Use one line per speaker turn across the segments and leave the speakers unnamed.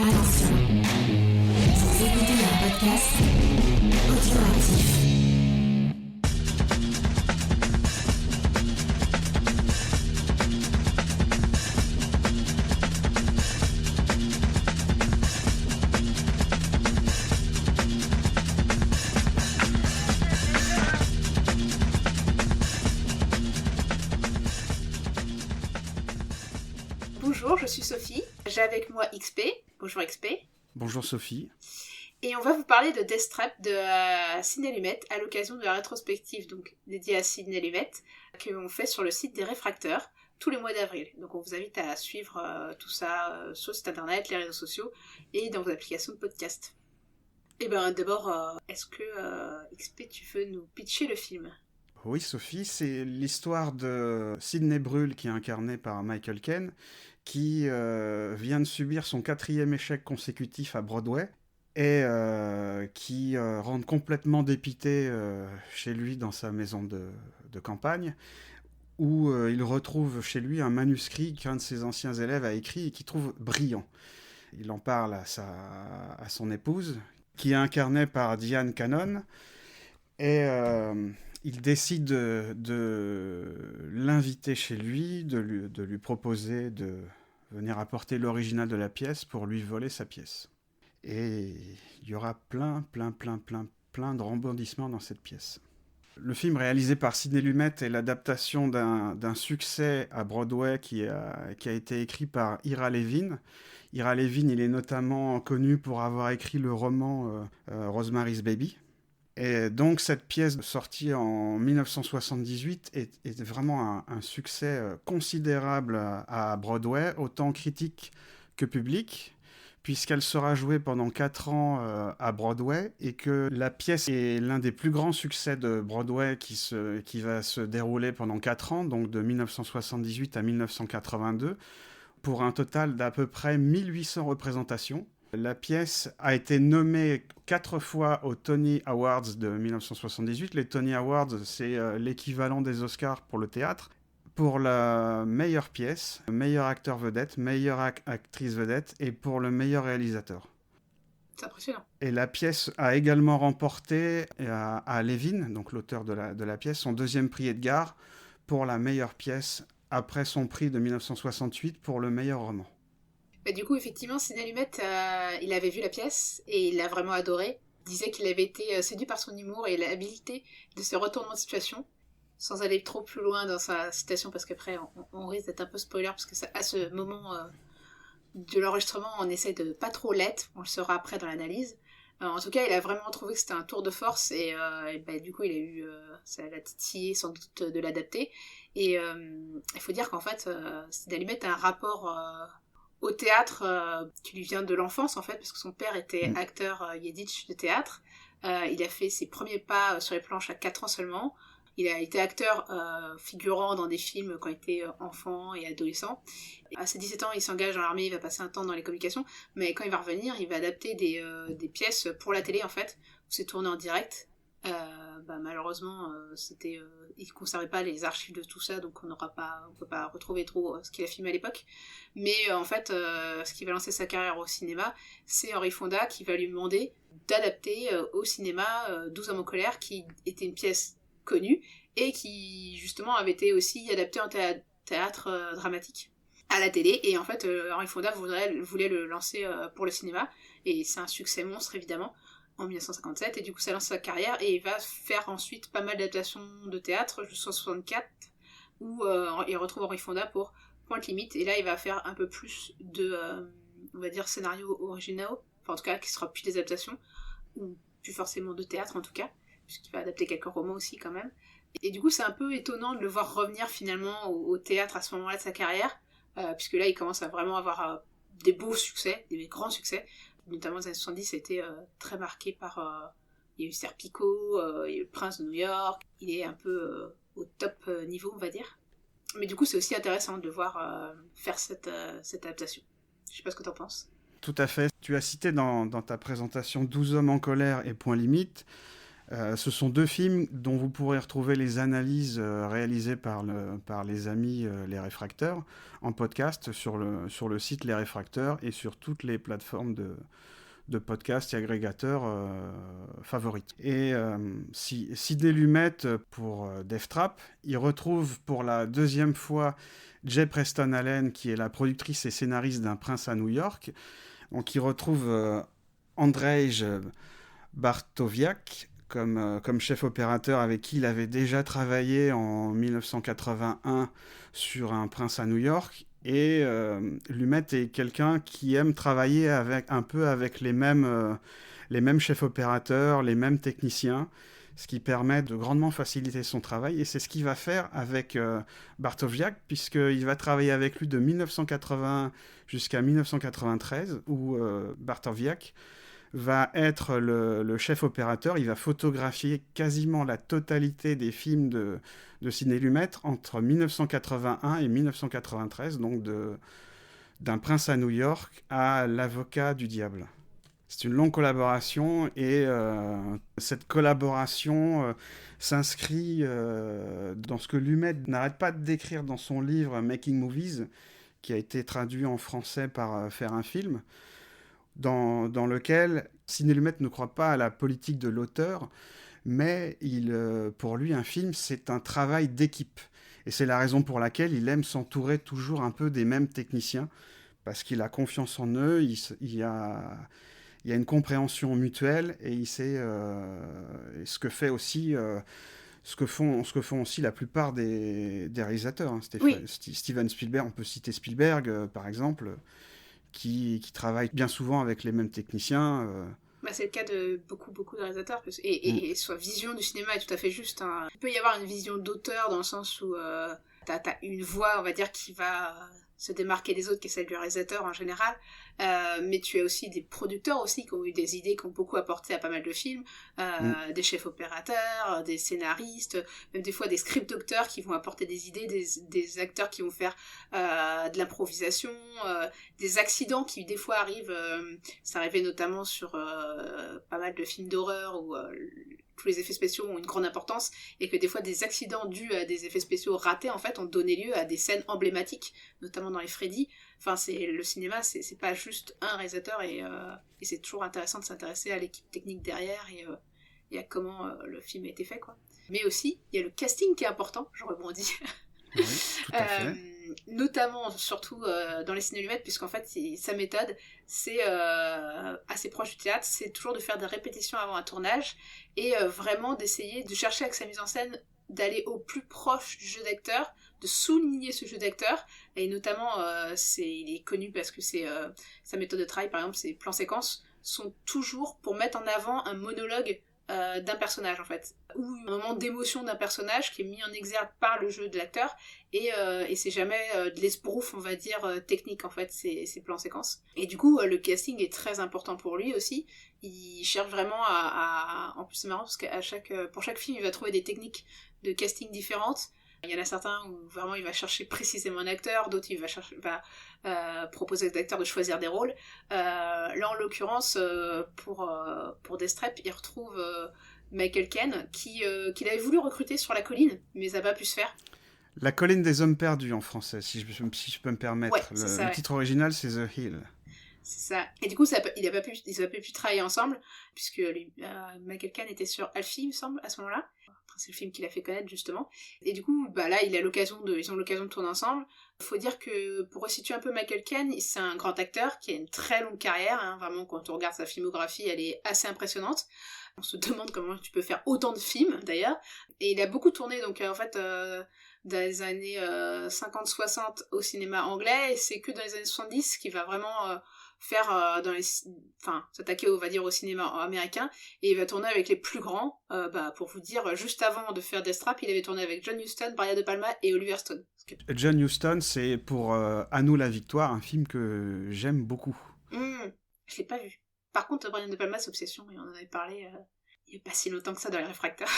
Attention, vous écoutez un podcast audioactif.
Bonjour, je suis Sophie, j'ai avec moi XP. Bonjour XP.
Bonjour Sophie.
Et on va vous parler de Death Trap de Sidney Lumet à l'occasion de la rétrospective donc dédiée à Sidney Lumet qu'on fait sur le site des réfracteurs tous les mois d'avril. Donc on vous invite à suivre tout ça sur le site internet, les réseaux sociaux et dans vos applications de podcast. Et ben d'abord, est-ce que XP tu veux nous pitcher le film ?
Oui Sophie, c'est l'histoire de Sidney Brule qui est incarné par Michael Caine qui vient de subir son 4e échec consécutif à Broadway et qui rentre complètement dépité chez lui dans sa maison de campagne où il retrouve chez lui un manuscrit qu'un de ses anciens élèves a écrit et qu'il trouve brillant. Il en parle à son épouse qui est incarnée par Diane Cannon et il décide de l'inviter chez lui, de lui proposer de venir apporter l'original de la pièce pour lui voler sa pièce. Et il y aura plein de rebondissements dans cette pièce. Le film réalisé par Sidney Lumet est l'adaptation d'un succès à Broadway qui a été écrit par Ira Levin. Ira Levin, il est notamment connu pour avoir écrit le roman Rosemary's Baby. Et donc cette pièce sortie en 1978 est vraiment un succès considérable à Broadway, autant critique que public, puisqu'elle sera jouée pendant 4 ans à Broadway et que la pièce est l'un des plus grands succès de Broadway qui va se dérouler pendant 4 ans, donc de 1978 à 1982, pour un total d'à peu près 1800 représentations. La pièce a été nommée 4 fois aux Tony Awards de 1978. Les Tony Awards, c'est l'équivalent des Oscars pour le théâtre. Pour la meilleure pièce, meilleur acteur vedette, meilleure actrice vedette et pour le meilleur réalisateur.
C'est impressionnant. Et
la pièce a également remporté à Levin, donc l'auteur de la pièce, son 2e prix Edgar pour la meilleure pièce après son prix de 1968 pour le meilleur roman.
Bah, du coup, effectivement, Sidney Lumet, il avait vu la pièce et il l'a vraiment adoré. Il disait qu'il avait été séduit par son humour et l'habilité de ce retournement de situation, sans aller trop plus loin dans sa citation, parce qu'après, on risque d'être un peu spoiler, parce que à ce moment de l'enregistrement, on essaie de pas trop l'être, on le saura après dans l'analyse. En tout cas, il a vraiment trouvé que c'était un tour de force, et bah, du coup, il a eu, ça l'a titillé sans doute de l'adapter. Et il faut dire qu'en fait, Sidney Lumet a un rapport au théâtre qui lui vient de l'enfance en fait, parce que son père était acteur yiddish de théâtre. Il a fait ses premiers pas sur les planches à 4 ans seulement. Il a été acteur figurant dans des films quand il était enfant et adolescent. À ses 17 ans, il s'engage dans l'armée, il va passer un temps dans les communications, mais quand il va revenir, il va adapter des pièces pour la télé en fait, où c'est tourné en direct. Malheureusement, il ne conservait pas les archives de tout ça, donc on ne peut pas retrouver trop ce qu'il a filmé à l'époque. Mais en fait, ce qui va lancer sa carrière au cinéma, c'est Henry Fonda qui va lui demander d'adapter au cinéma 12 hommes en colère, qui était une pièce connue et qui justement avait été aussi adaptée en théâtre dramatique à la télé. Et en fait, Henry Fonda voulait le lancer pour le cinéma, et c'est un succès monstre évidemment en 1957, et du coup ça lance sa carrière, et il va faire ensuite pas mal d'adaptations de théâtre jusqu'en 64 où il retrouve Henry Fonda pour Point Limite, et là il va faire un peu plus de on va dire scénarios originaux, enfin en tout cas qui sera plus des adaptations, ou plus forcément de théâtre en tout cas, puisqu'il va adapter quelques romans aussi quand même. Et du coup c'est un peu étonnant de le voir revenir finalement au théâtre à ce moment-là de sa carrière, puisque là il commence à vraiment avoir des beaux succès, des grands succès. Notamment les années 70, ça a été très marqué par... il y a eu Serpico, il y a eu le Prince de New York, il est un peu au top niveau, on va dire. Mais du coup, c'est aussi intéressant de voir faire cette adaptation. Je sais pas ce que t'en penses.
Tout à fait. Tu as cité dans ta présentation 12 hommes en colère et Point Limite. Ce sont 2 films dont vous pourrez retrouver les analyses réalisées par les amis Les Réfracteurs en podcast sur le site Les Réfracteurs et sur toutes les plateformes de podcasts et agrégateurs favorites. Et Sidney Lumet, pour Death Trap, il retrouve pour la 2e fois Jay Preston Allen, qui est la productrice et scénariste d'Un prince à New York. Donc il retrouve Andrzej Bartowiak comme chef opérateur avec qui il avait déjà travaillé en 1981 sur Un prince à New York. Et Lumet est quelqu'un qui aime travailler un peu avec les mêmes chefs opérateurs, les mêmes techniciens, ce qui permet de grandement faciliter son travail. Et c'est ce qu'il va faire avec Bartowiak, puisqu'il va travailler avec lui de 1981 jusqu'à 1993, où Bartowiak va être le chef opérateur. Il va photographier quasiment la totalité des films de Sidney Lumet entre 1981 et 1993, donc d'Un prince à New York à L'avocat du diable. C'est une longue collaboration et cette collaboration s'inscrit dans ce que Lumet n'arrête pas de décrire dans son livre Making Movies, qui a été traduit en français par Faire un film, dans lequel Sidney Lumet ne croit pas à la politique de l'auteur, mais pour lui, un film, c'est un travail d'équipe. Et c'est la raison pour laquelle il aime s'entourer toujours un peu des mêmes techniciens, parce qu'il a confiance en eux, il y a une compréhension mutuelle, et il sait ce que font aussi la plupart des réalisateurs. Hein.
Oui.
Steven Spielberg, on peut citer Spielberg, par exemple, qui travaille bien souvent avec les mêmes techniciens.
C'est le cas de beaucoup de réalisateurs. Et sa vision du cinéma est tout à fait juste. Hein. Il peut y avoir une vision d'auteur dans le sens où t'as une voix, on va dire, qui va se démarquer des autres, qui est celle du réalisateur en général. Mais tu as aussi des producteurs aussi qui ont eu des idées, qui ont beaucoup apporté à pas mal de films. Des chefs opérateurs, des scénaristes, même des fois des script docteurs qui vont apporter des idées, des acteurs qui vont faire de l'improvisation, des accidents qui des fois arrivent. Ça arrivait notamment sur pas mal de films d'horreur où tous les effets spéciaux ont une grande importance, et que des fois des accidents dus à des effets spéciaux ratés en fait ont donné lieu à des scènes emblématiques, notamment dans les Freddy. Enfin, le cinéma, c'est pas juste un réalisateur, et c'est toujours intéressant de s'intéresser à l'équipe technique derrière et à comment le film a été fait, quoi. Mais aussi, il y a le casting qui est important, je rebondis.
Oui, tout à fait.
Notamment, surtout dans les Sidney Lumet, puisqu'en fait, sa méthode, c'est assez proche du théâtre, c'est toujours de faire des répétitions avant un tournage, et vraiment d'essayer de chercher avec sa mise en scène d'aller au plus proche du jeu d'acteur, de souligner ce jeu d'acteur, et notamment, il est connu parce que c'est sa méthode de travail, par exemple, ses plans séquences sont toujours pour mettre en avant un monologue d'un personnage en fait, ou un moment d'émotion d'un personnage qui est mis en exergue par le jeu de l'acteur, et c'est jamais de l'esbrouf, on va dire, technique en fait, ces plans séquences. Et du coup le casting est très important pour lui aussi. Il cherche vraiment en plus c'est marrant parce que pour chaque film il va trouver des techniques de casting différentes. Il y en a certains où vraiment il va chercher précisément un acteur, d'autres il va proposer aux acteurs de choisir des rôles. Là en l'occurrence pour Death Trap, il retrouve Michael Caine qu'il avait voulu recruter sur La Colline, mais ça n'a pas pu se faire.
La colline des hommes perdus en français, si je peux me permettre.
Ouais, le titre
original c'est The Hill.
C'est ça. Et du coup, ils n'ont pas pu travailler ensemble, puisque Michael Caine était sur Alfie, il me semble, à ce moment-là. C'est le film qu'il a fait connaître, justement. Et du coup, là, ils ont l'occasion de tourner ensemble. Il faut dire que, pour resituer un peu Michael Caine, c'est un grand acteur qui a une très longue carrière. Hein, vraiment, quand on regarde sa filmographie, elle est assez impressionnante. On se demande comment tu peux faire autant de films, d'ailleurs. Et il a beaucoup tourné, donc, en fait, dans les années 50-60 au cinéma anglais, et c'est que dans les années 70 qu'il va vraiment faire s'attaquer on va dire au cinéma américain, et il va tourner avec les plus grands. Pour vous dire, juste avant de faire Death Trap, il avait tourné avec John Huston, Brian De Palma et Oliver Stone.
John Huston, c'est pour À nous la victoire, un film que j'aime beaucoup.
Je l'ai pas vu. Par contre, Brian De Palma, c'est Obsession, et on en avait parlé il n'y a pas si longtemps que ça dans Les Réfracteurs.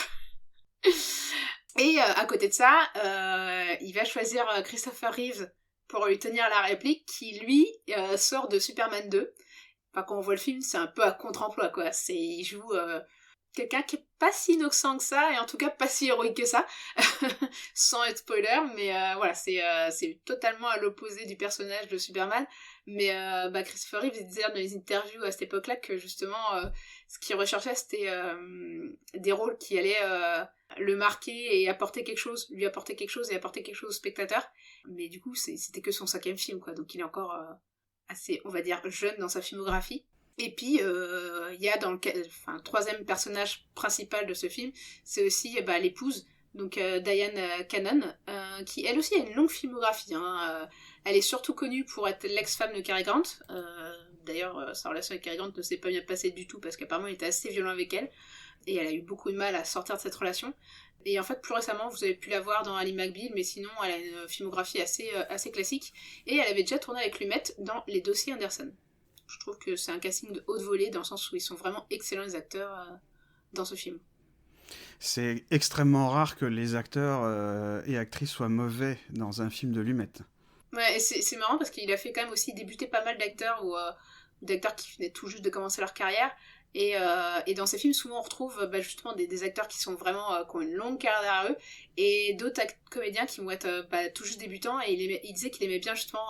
Et à côté de ça, il va choisir Christopher Reeves pour lui tenir la réplique, qui lui sort de Superman 2. Enfin, quand on voit le film, c'est un peu à contre-emploi, quoi. Il joue quelqu'un qui est pas si innocent que ça, et en tout cas pas si héroïque que ça, sans être spoiler, mais voilà, c'est totalement à l'opposé du personnage de Superman, mais Christopher Reeve il disait dans les interviews à cette époque-là que justement, ce qu'il recherchait, c'était des rôles qui allaient le marquer et apporter quelque chose, lui apporter quelque chose et apporter quelque chose au spectateur, mais du coup, c'était que son 5e film, quoi, donc il est encore assez, on va dire, jeune dans sa filmographie. Et puis, il y a dans le 3e personnage principal de ce film, c'est aussi l'épouse, donc Diane Cannon, qui elle aussi a une longue filmographie. Elle est surtout connue pour être l'ex-femme de Cary Grant. D'ailleurs, sa relation avec Cary Grant ne s'est pas bien passée du tout, parce qu'apparemment il était assez violent avec elle, et elle a eu beaucoup de mal à sortir de cette relation. Et en fait, plus récemment, vous avez pu la voir dans Ally McBeal, mais sinon, elle a une filmographie assez classique, et elle avait déjà tourné avec Lumet dans Les Dossiers Anderson. Je trouve que c'est un casting de haute volée, dans le sens où ils sont vraiment excellents, les acteurs, dans ce film.
C'est extrêmement rare que les acteurs et actrices soient mauvais dans un film de Lumet.
Ouais, et c'est marrant parce qu'il a fait quand même aussi débuter pas mal d'acteurs ou d'acteurs qui venaient tout juste de commencer leur carrière. Et dans ces films, souvent on retrouve justement des acteurs qui sont vraiment qui ont une longue carrière derrière eux, et d'autres comédiens qui vont être tout juste débutants. Et il disait qu'il aimait bien justement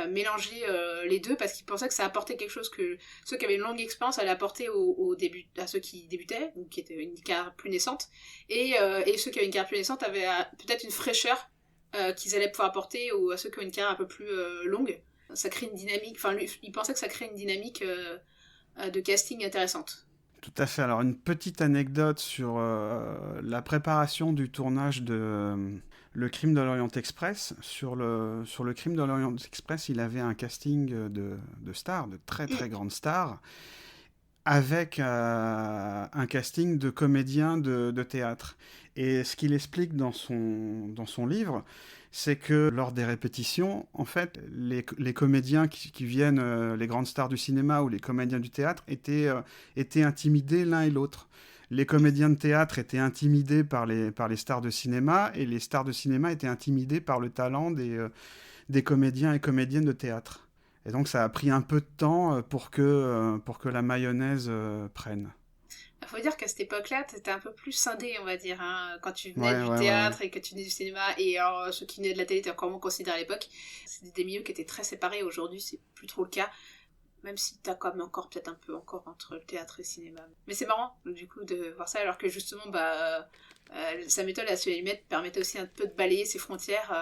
mélanger les deux, parce qu'il pensait que ça apportait quelque chose que ceux qui avaient une longue expérience allaient apporter au début, à ceux qui débutaient ou qui étaient une carrière plus naissante, et ceux qui avaient une carrière plus naissante avaient peut-être une fraîcheur qu'ils allaient pouvoir apporter à ceux qui ont une carrière un peu plus longue. Ça crée une dynamique, enfin lui, il pensait que ça crée une dynamique de casting intéressante.
Tout à fait. Alors, une petite anecdote sur la préparation du tournage de Le Crime de l'Orient Express. Sur le Crime de l'Orient Express, il avait un casting de stars, de très très grandes stars, avec un casting de comédiens de théâtre. Et ce qu'il explique dans son livre, c'est que lors des répétitions, en fait, les comédiens qui viennent, les grandes stars du cinéma ou les comédiens du théâtre, étaient intimidés l'un et l'autre. Les comédiens de théâtre étaient intimidés par les stars de cinéma, et les stars de cinéma étaient intimidés par le talent des comédiens et comédiennes de théâtre. Et donc ça a pris un peu de temps pour que la mayonnaise prenne.
Il faut dire qu'à cette époque-là, t'étais un peu plus scindé, on va dire, hein, quand tu venais du
Ouais.
théâtre et que tu venais du cinéma, et alors ceux qui venaient de la télé étaient encore moins considérés à l'époque. C'était des milieux qui étaient très séparés. Aujourd'hui, c'est plus trop le cas, même si t'as quand même encore peut-être un peu encore entre le théâtre et le cinéma. Mais c'est marrant, du coup, de voir ça, alors que justement, sa méthode à Lumet permettait aussi un peu de balayer ses frontières.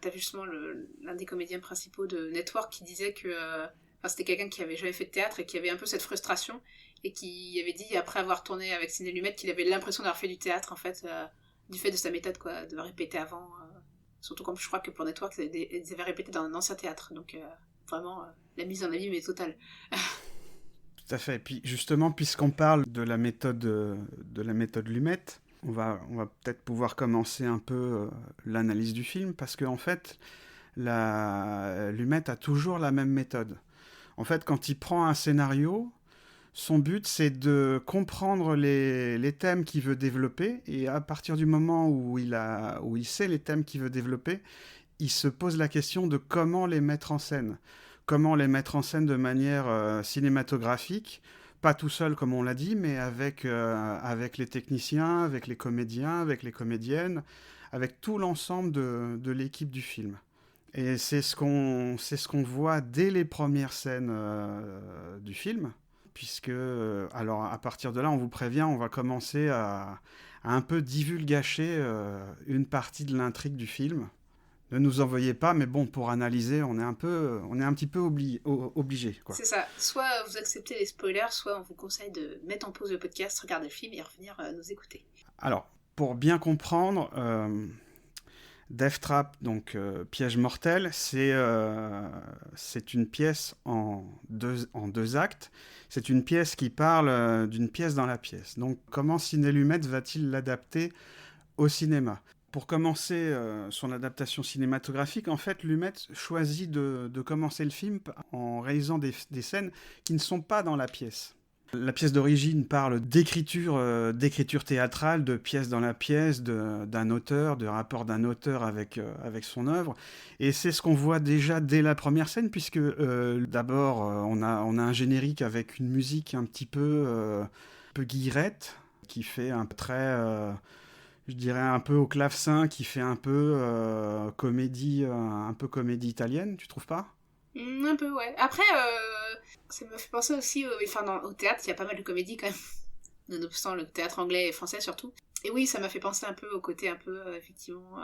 T'as vu justement l'un des comédiens principaux de Network qui disait que c'était quelqu'un qui avait jamais fait de théâtre et qui avait un peu cette frustration, et qui avait dit, après avoir tourné avec Sidney Lumet, qu'il avait l'impression d'avoir fait du théâtre, en fait, du fait de sa méthode, quoi, de répéter avant. Surtout comme je crois que pour Network, ils avaient répété dans un ancien théâtre, donc vraiment, la mise en abîme est totale.
Tout à fait. Et puis justement, puisqu'on parle de la méthode Lumet, on va peut-être pouvoir commencer un peu l'analyse du film, parce qu'en fait, Lumet a toujours la même méthode. En fait, quand il prend un scénario, son but, c'est de comprendre les thèmes qu'il veut développer, et à partir du moment où il sait les thèmes qu'il veut développer, il se pose la question de comment les mettre en scène. Comment les mettre en scène de manière cinématographique, pas tout seul comme on l'a dit, mais avec les techniciens, avec les comédiens, avec les comédiennes, avec tout l'ensemble de l'équipe du film. Et c'est ce qu'on voit dès les premières scènes du film, puisque, alors à partir de là, on vous prévient, on va commencer à un peu divulgacher une partie de l'intrigue du film. Ne nous envoyez pas, mais bon, pour analyser, on est un petit peu obligé, quoi.
C'est ça. Soit vous acceptez les spoilers, soit on vous conseille de mettre en pause le podcast, regarder le film et revenir nous écouter.
Alors, pour bien comprendre, Death Trap, donc Piège mortel, c'est une pièce en deux actes. C'est une pièce qui parle d'une pièce dans la pièce. Donc, comment Sidney Lumet va-t-il l'adapter au cinéma ? Pour commencer son adaptation cinématographique, en fait, Lumet choisit de commencer le film en réalisant des scènes qui ne sont pas dans la pièce. La pièce d'origine parle d'écriture théâtrale, de pièce dans la pièce, d'un auteur, de rapport d'un auteur avec son œuvre. Et c'est ce qu'on voit déjà dès la première scène, puisque d'abord, on a un générique avec une musique un petit peu peu guillerette, qui fait un très, je dirais un peu au clavecin, qui fait un peu comédie italienne, tu trouves pas?
Un peu, ouais. Après, ça me fait penser aussi au théâtre, il y a pas mal de comédies quand même. Nonobstant le théâtre anglais et français surtout. Et oui, ça m'a fait penser un peu au côté un peu, effectivement,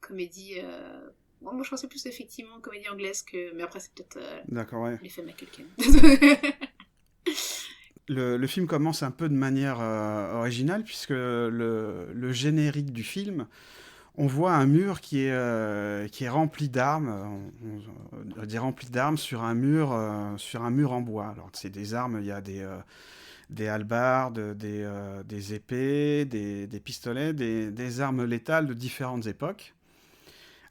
comédie... Bon, moi, je pensais plus effectivement comédie anglaise que... Mais après, c'est peut-être
D'accord, ouais.
l'effet Michael Caine.
Le film commence un peu de manière originale, puisque le générique du film, on voit un mur qui est rempli d'armes, on dit rempli d'armes sur un mur en bois. Alors, c'est des armes, il y a des hallebardes, des épées, des pistolets, des armes létales de différentes époques,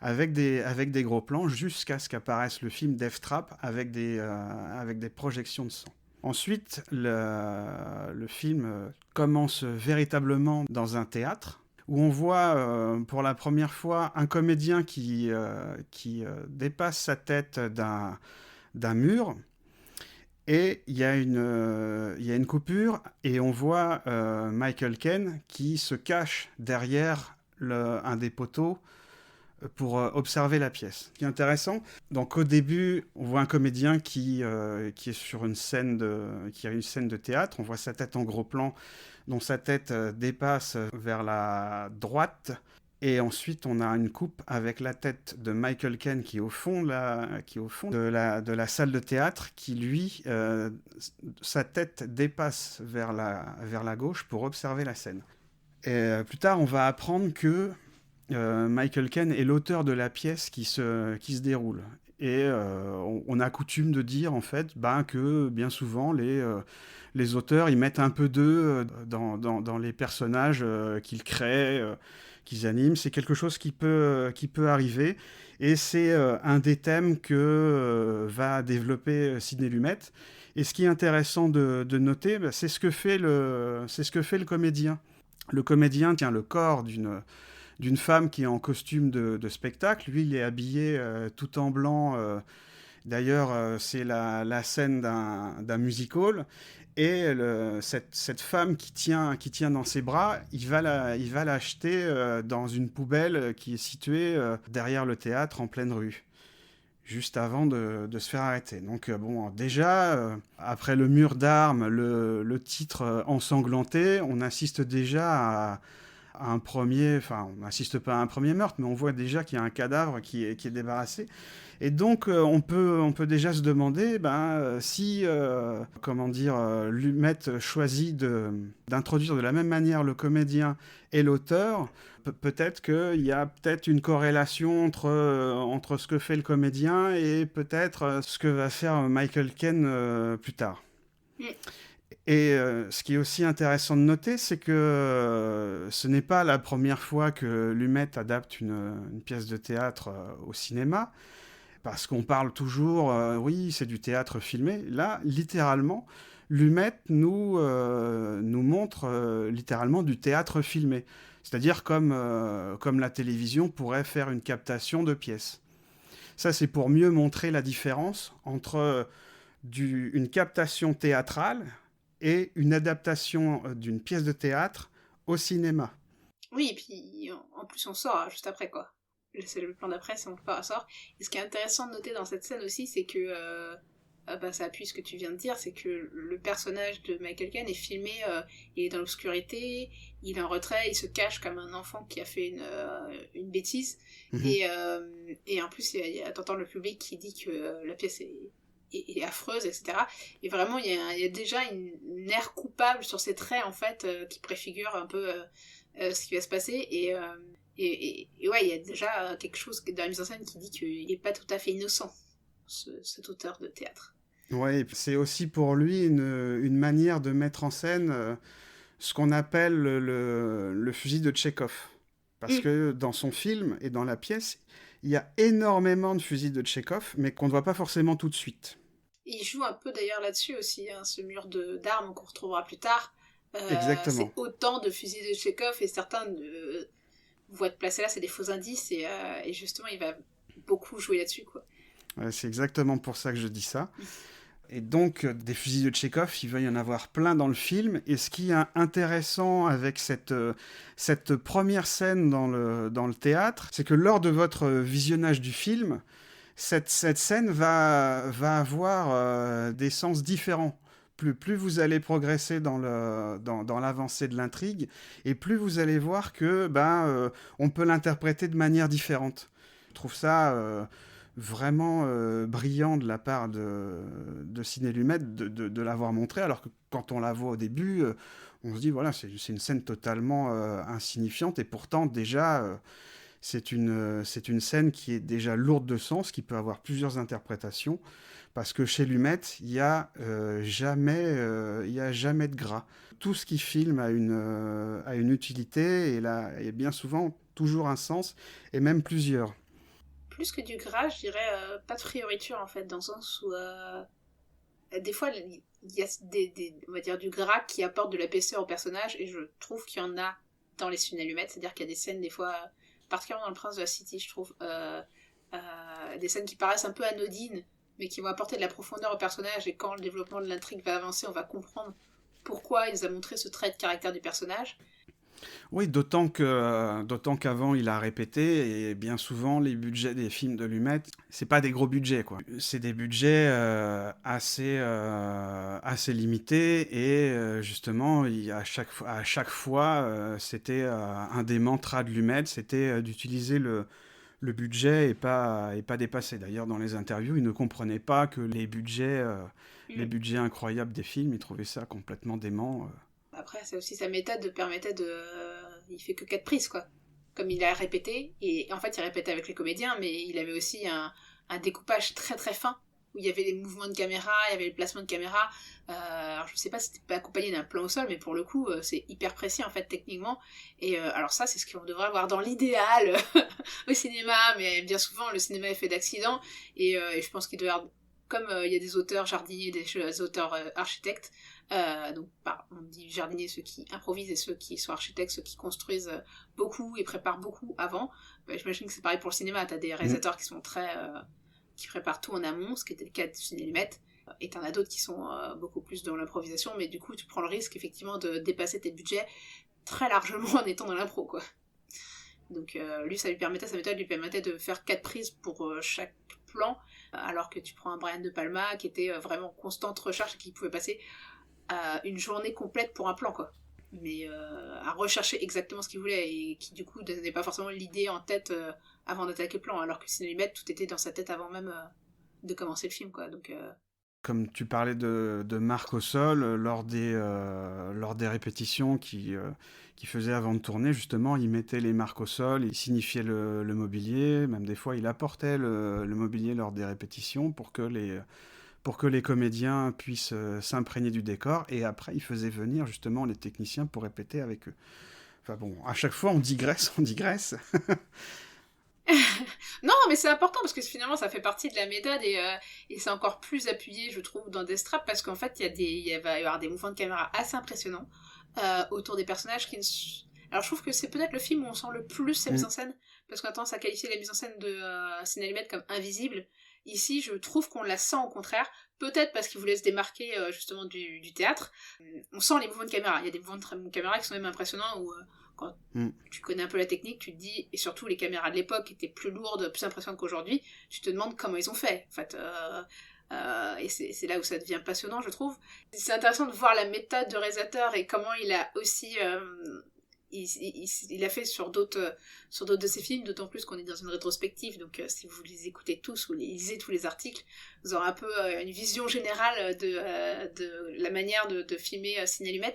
avec des gros plans, jusqu'à ce qu'apparaisse le film Death Trap avec des projections de sang. Ensuite, le film commence véritablement dans un théâtre, où on voit pour la première fois un comédien qui dépasse sa tête d'un mur, et il y a une coupure, et on voit Michael Caine qui se cache derrière un des poteaux pour observer la pièce. Ce qui est intéressant, donc au début, on voit un comédien qui est sur qui a une scène de théâtre, on voit sa tête en gros plan, dont sa tête dépasse vers la droite, et ensuite on a une coupe avec la tête de Michael Caine qui est au fond de la salle de théâtre, qui lui, sa tête dépasse vers la gauche pour observer la scène. Et plus tard, on va apprendre que Michael Caine est l'auteur de la pièce qui se déroule. Et on a coutume de dire en fait que bien souvent les auteurs ils mettent un peu d'eux dans les personnages qu'ils créent, qu'ils animent. C'est quelque chose qui peut arriver, et c'est un des thèmes que va développer Sidney Lumet. Et ce qui est intéressant de noter, c'est ce que fait le comédien. Le comédien tient le corps d'une femme qui est en costume de spectacle. Lui, il est habillé tout en blanc. D'ailleurs, c'est la scène d'un music-hall. Et cette femme qui tient dans ses bras, il va l'acheter dans une poubelle qui est située derrière le théâtre, en pleine rue, juste avant de se faire arrêter. Donc déjà, après le mur d'armes, le titre ensanglanté, on assiste déjà à un premier, enfin on n'assiste pas à un premier meurtre, mais on voit déjà qu'il y a un cadavre qui est débarrassé. Et donc on peut déjà se demander si Lumet choisit d'introduire de la même manière le comédien et l'auteur, peut-être qu'il y a une corrélation entre ce que fait le comédien et peut-être ce que va faire Michael Caine plus tard. Et ce qui est aussi intéressant de noter, c'est que ce n'est pas la première fois que Lumet adapte une pièce de théâtre au cinéma, parce qu'on parle toujours, oui, c'est du théâtre filmé. Là, littéralement, Lumet nous montre littéralement du théâtre filmé. C'est-à-dire comme la télévision pourrait faire une captation de pièces. Ça, c'est pour mieux montrer la différence entre une captation théâtrale et une adaptation d'une pièce de théâtre au cinéma.
Oui, et puis en plus on sort juste après, quoi. C'est le plan d'après, c'est on sort. Et ce qui est intéressant de noter dans cette scène aussi, c'est que ça appuie ce que tu viens de dire, c'est que le personnage de Michael Caine est filmé, il est dans l'obscurité, il est en retrait, il se cache comme un enfant qui a fait une bêtise. Mm-hmm. Et en plus, t'entends le public qui dit que la pièce est affreuse, etc. Et vraiment, il y a déjà une air coupable sur ses traits, en fait, qui préfigure un peu ce qui va se passer. Et ouais, il y a déjà quelque chose dans la mise en scène qui dit qu'il n'est pas tout à fait innocent, cet auteur de théâtre.
Ouais, c'est aussi pour lui une manière de mettre en scène ce qu'on appelle le fusil de Tchekhov. Parce que dans son film et dans la pièce, il y a énormément de fusils de Tchekhov, mais qu'on ne voit pas forcément tout de suite.
Il joue un peu d'ailleurs là-dessus aussi, hein, ce mur d'armes qu'on retrouvera plus tard.
Exactement.
C'est autant de fusils de Tchekhov, et certains vont être placés là, c'est des faux indices, et justement il va beaucoup jouer là-dessus, quoi.
C'est exactement pour ça que je dis ça. Et donc, des fusils de Tchekhov, il va y en avoir plein dans le film. Et ce qui est intéressant avec cette première scène dans le théâtre, c'est que lors de votre visionnage du film, cette scène va avoir des sens différents. Plus vous allez progresser dans l'avancée de l'intrigue, et plus vous allez voir que on peut l'interpréter de manière différente. Je trouve ça vraiment brillant de la part de Sidney Lumet de l'avoir montré, alors que quand on la voit au début, on se dit voilà, c'est une scène totalement insignifiante, et pourtant déjà c'est une scène qui est déjà lourde de sens, qui peut avoir plusieurs interprétations, parce que chez Lumet, il y a jamais de gras. Tout ce qu'il filme a une utilité, et bien souvent toujours un sens, et même plusieurs.
Plus que du gras, je dirais pas de fioriture en fait, dans le sens où des fois il y a on va dire du gras qui apporte de l'épaisseur au personnage, et je trouve qu'il y en a dans les Sidney Lumet, c'est-à-dire qu'il y a des scènes des fois, particulièrement dans Le Prince de la City, je trouve, des scènes qui paraissent un peu anodines, mais qui vont apporter de la profondeur au personnage, et quand le développement de l'intrigue va avancer, on va comprendre pourquoi il nous a montré ce trait de caractère du personnage.
Oui, d'autant qu'avant il a répété, et bien souvent les budgets des films de Lumet, c'est pas des gros budgets, quoi. C'est des budgets assez limités, et justement à chaque fois c'était un des mantras de Lumet, c'était d'utiliser le budget et pas dépasser. D'ailleurs, dans les interviews, il ne comprenait pas que les budgets incroyables des films, il trouvait ça complètement dément.
Après, c'est aussi sa méthode permettait il fait que 4 prises, quoi. Comme il a répété, et en fait, il répétait avec les comédiens, mais il avait aussi un découpage très très fin, où il y avait les mouvements de caméra, il y avait le placement de caméra. Alors, je sais pas si c'était pas accompagné d'un plan au sol, mais pour le coup, c'est hyper précis, en fait, techniquement. Et alors ça, c'est ce qu'on devrait avoir dans l'idéal au cinéma, mais bien souvent, le cinéma est fait d'accidents, et je pense qu'il doit y avoir, comme il y a des auteurs jardiniers, des auteurs architectes, donc on dit jardiniers, ceux qui improvisent, et ceux qui sont architectes, ceux qui construisent beaucoup et préparent beaucoup avant. J'imagine que c'est pareil pour le cinéma, t'as des réalisateurs qui sont qui préparent tout en amont, ce qui était le cas de Sidney Lumet, et t'en as d'autres qui sont beaucoup plus dans l'improvisation, mais du coup tu prends le risque effectivement de dépasser tes budgets très largement en étant dans l'impro, quoi. Donc lui, sa méthode lui permettait de faire 4 prises pour chaque plan, alors que tu prends un Brian De Palma qui était vraiment constante recherche, et qui pouvait passer une journée complète pour un plan, quoi. Mais à rechercher exactement ce qu'il voulait, et qui du coup ne donnait pas forcément l'idée en tête avant d'attaquer le plan, alors que Sidney Lumet, tout était dans sa tête avant même de commencer le film, quoi. Donc
comme tu parlais de marque au sol, lors des répétitions qu'il faisait avant de tourner, justement, il mettait les marques au sol, il signifiait le mobilier, même des fois il apportait le mobilier lors des répétitions pour que les comédiens puissent s'imprégner du décor, et après il faisait venir justement les techniciens pour répéter avec eux. Enfin bon, à chaque fois on digresse.
Non, mais c'est important, parce que finalement ça fait partie de la méthode, et c'est encore plus appuyé, je trouve, dans Death Trap, parce qu'en fait il va y avoir des mouvements de caméra assez impressionnants autour des personnages alors je trouve que c'est peut-être le film où on sent le plus sa mise en scène, parce qu'on a tendance à qualifier la mise en scène de Sidney Lumet comme invisible. Ici, je trouve qu'on la sent au contraire, peut-être parce qu'il voulait se démarquer justement du théâtre. On sent les mouvements de caméra, il y a des mouvements de caméra qui sont même impressionnants, où quand tu connais un peu la technique, tu te dis, et surtout les caméras de l'époque étaient plus lourdes, plus impressionnantes qu'aujourd'hui, tu te demandes comment ils ont fait, en fait. Et c'est là où ça devient passionnant, je trouve. C'est intéressant de voir la méthode de réalisateur, et comment il a aussi... il a fait sur d'autres de ses films, d'autant plus qu'on est dans une rétrospective, donc si vous les écoutez tous ou lisez tous les articles, vous aurez un peu une vision générale de la manière de filmer Sidney Lumet.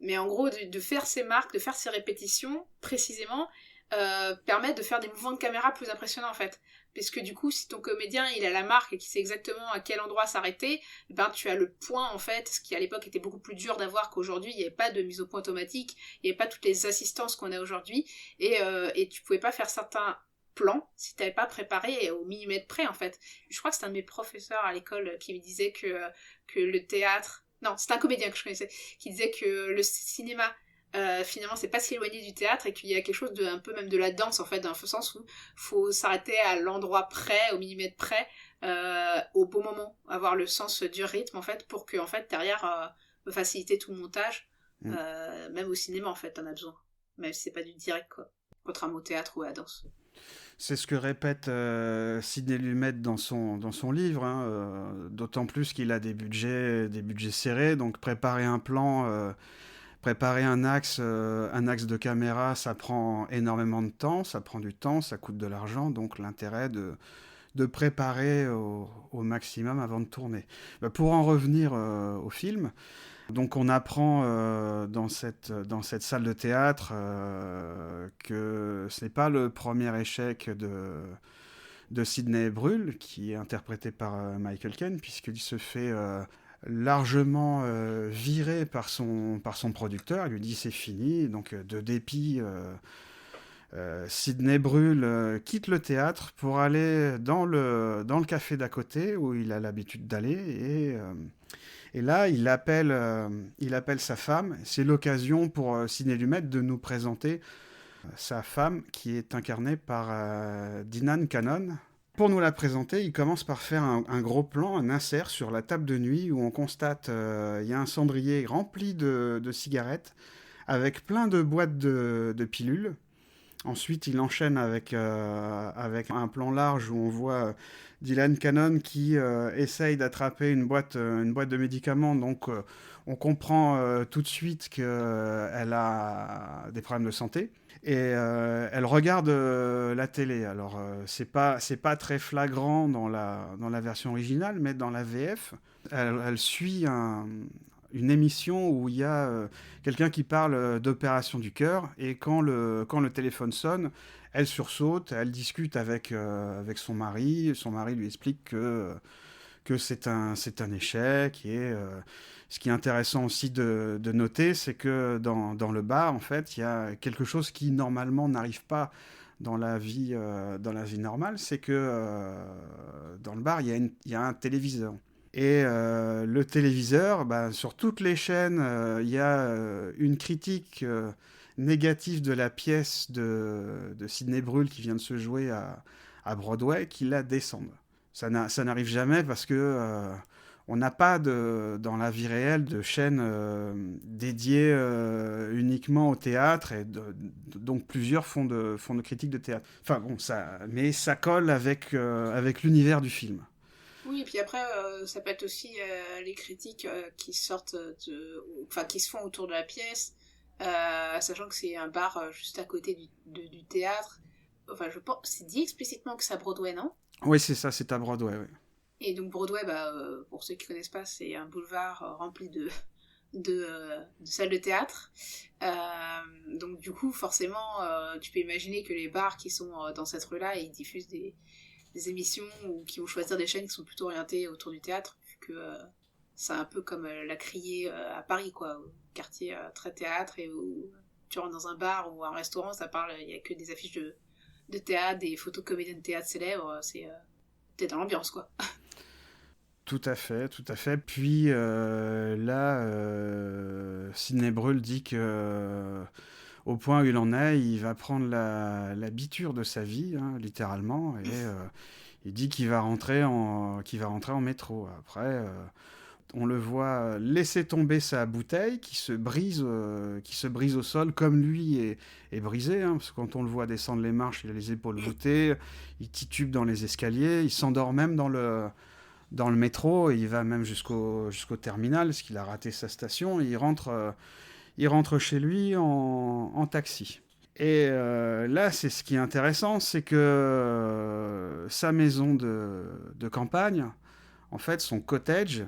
Mais en gros, de faire ses marques, de faire ses répétitions précisément, permet de faire des mouvements de caméra plus impressionnants, en fait. Parce que du coup, si ton comédien il a la marque et qu'il sait exactement à quel endroit s'arrêter, ben tu as le point, en fait, ce qui à l'époque était beaucoup plus dur d'avoir qu'aujourd'hui. Il n'y avait pas de mise au point automatique, il n'y avait pas toutes les assistances qu'on a aujourd'hui, et tu pouvais pas faire certains plans si tu n'avais pas préparé au millimètre près, en fait. Je crois que c'est un de mes professeurs à l'école qui me disait que le théâtre... Non, c'est un comédien que je connaissais, qui disait que le cinéma, finalement, c'est pas si éloigné du théâtre, et qu'il y a quelque chose un peu même de la danse, en fait, dans le sens où faut s'arrêter à l'endroit près, au millimètre près, au bon moment, avoir le sens du rythme en fait, pour que en fait derrière me faciliter tout le montage, même au cinéma en fait, t'en as besoin, même si c'est pas du direct quoi, contrairement au théâtre ou à la danse.
C'est ce que répète Sidney Lumet dans son livre, hein, d'autant plus qu'il a des budgets serrés, donc préparer un plan, préparer un axe de caméra, ça prend énormément de temps, ça prend du temps, ça coûte de l'argent, donc l'intérêt de préparer au maximum avant de tourner. Pour en revenir au film, donc on apprend dans cette salle de théâtre que ce n'est pas le premier échec de Sidney Brühl, qui est interprété par Michael Caine, puisqu'il se fait largement viré par son producteur. Il lui dit c'est fini, donc de dépit... Sidney Brühl quitte le théâtre pour aller dans le café d'à côté où il a l'habitude d'aller et là il appelle sa femme. C'est l'occasion pour Sidney Lumet de nous présenter sa femme qui est incarnée par Dinan Cannon. Pour nous la présenter, il commence par faire un gros plan, un insert sur la table de nuit où on constate il y a un cendrier rempli de cigarettes avec plein de boîtes de pilules. Ensuite, il enchaîne avec un plan large où on voit Dylan Cannon qui essaye d'attraper une boîte de médicaments. Donc, on comprend tout de suite qu'elle a des problèmes de santé. Et elle regarde la télé. Alors, c'est pas très flagrant dans la version originale, mais dans la VF, elle suit une émission où il y a quelqu'un qui parle d'opération du cœur, et quand le téléphone sonne, elle sursaute, elle discute avec son mari lui explique que c'est un échec, et ce qui est intéressant aussi de noter, c'est que dans le bar, en fait, il y a quelque chose qui normalement n'arrive pas dans la vie normale, c'est que dans le bar, il y a un téléviseur. Et le téléviseur, sur toutes les chaînes, il y a une critique négative de la pièce de Sidney Brühl qui vient de se jouer à Broadway, qui la descendent. Ça n'arrive jamais parce que on n'a pas dans la vie réelle de chaîne dédiée uniquement au théâtre, et donc plusieurs font de critiques de théâtre. Enfin bon, mais ça colle avec l'univers du film.
Oui, et puis après, ça peut être aussi les critiques qui sortent qui se font autour de la pièce, sachant que c'est un bar juste à côté du théâtre. Enfin, je pense, c'est dit explicitement que c'est à Broadway, non?
Oui, c'est ça, c'est à Broadway, oui.
Et donc Broadway, pour ceux qui connaissent pas, c'est un boulevard rempli de salles de théâtre. Donc du coup, forcément, tu peux imaginer que les bars qui sont dans cette rue-là, ils diffusent des émissions ou qui vont choisir des chaînes qui sont plutôt orientées autour du théâtre, vu que c'est un peu comme la Criée à Paris, quoi, quartier très théâtre, et où tu rentres dans un bar ou un restaurant, il y a que des affiches de théâtre, des photos de comédiens de théâtre célèbres, t'es dans l'ambiance, quoi.
Tout à fait. Puis là, Sidney Brühl dit que au point où il en est, il va prendre la biture de sa vie, hein, littéralement, et il dit qu'il va rentrer en métro. Après, on le voit laisser tomber sa bouteille qui se brise au sol, comme lui est brisé, hein, parce que quand on le voit descendre les marches, il a les épaules voûtées, il titube dans les escaliers, il s'endort même dans le métro, et il va même jusqu'au terminal, parce qu'il a raté sa station, et il rentre chez lui en taxi. Et là, c'est ce qui est intéressant, c'est que sa maison de campagne, en fait, son cottage,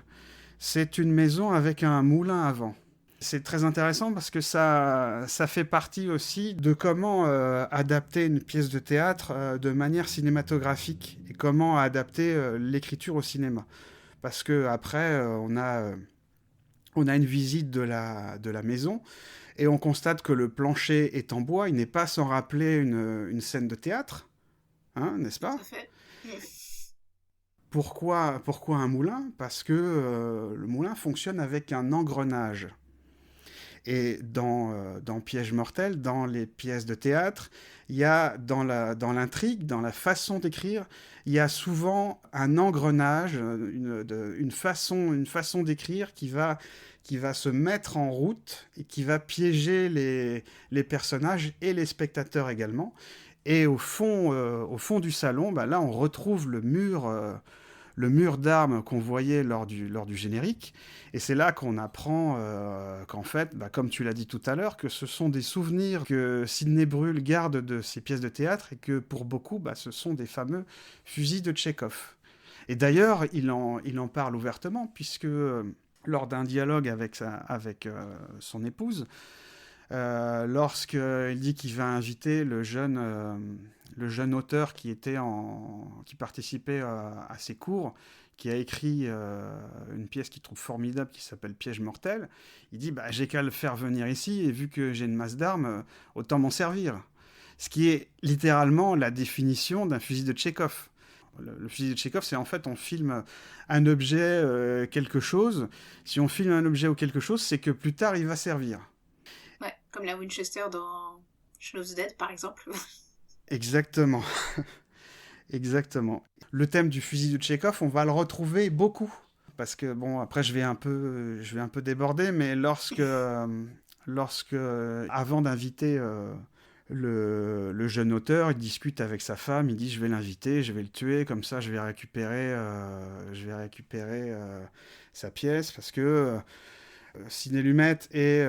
c'est une maison avec un moulin à vent. C'est très intéressant parce que ça fait partie aussi de comment adapter une pièce de théâtre de manière cinématographique, et comment adapter l'écriture au cinéma. Parce que après, on a une visite de la maison, et on constate que le plancher est en bois. Il n'est pas sans rappeler une scène de théâtre, hein, n'est-ce pas ?
Tout à fait.
Pourquoi un moulin ? Parce que le moulin fonctionne avec un engrenage. Et dans Piège mortel, dans les pièces de théâtre, il y a dans l'intrigue, dans la façon d'écrire, il y a souvent un engrenage, une façon d'écrire qui va se mettre en route et qui va piéger les personnages et les spectateurs également. Et au fond du salon, bah là, on retrouve le mur d'armes qu'on voyait lors du générique. Et c'est là qu'on apprend qu'en fait, bah, comme tu l'as dit tout à l'heure, que ce sont des souvenirs que Sidney Brühl garde de ses pièces de théâtre et que pour beaucoup, bah, ce sont des fameux fusils de Tchekhov. Et d'ailleurs, il en parle ouvertement, puisque lors d'un dialogue avec son épouse, lorsqu'il dit qu'il va inviter le jeune auteur qui participait à ses cours, qui a écrit une pièce qu'il trouve formidable qui s'appelle Piège mortel, il dit bah, j'ai qu'à le faire venir ici et vu que j'ai une masse d'armes, autant m'en servir. Ce qui est littéralement la définition d'un fusil de Tchekhov. Le fusil de Tchekhov, c'est en fait on filme un objet, quelque chose. Si on filme un objet ou quelque chose, c'est que plus tard il va servir.
Ouais, comme la Winchester dans Shaun of the Dead, par exemple.
Exactement. Exactement. Le thème du fusil de Tchekhov, on va le retrouver beaucoup. Parce que, bon, après, je vais un peu déborder, mais lorsque avant d'inviter le jeune auteur, il discute avec sa femme, il dit je vais l'inviter, je vais le tuer, comme ça je vais récupérer sa pièce, parce que Sidney Lumet et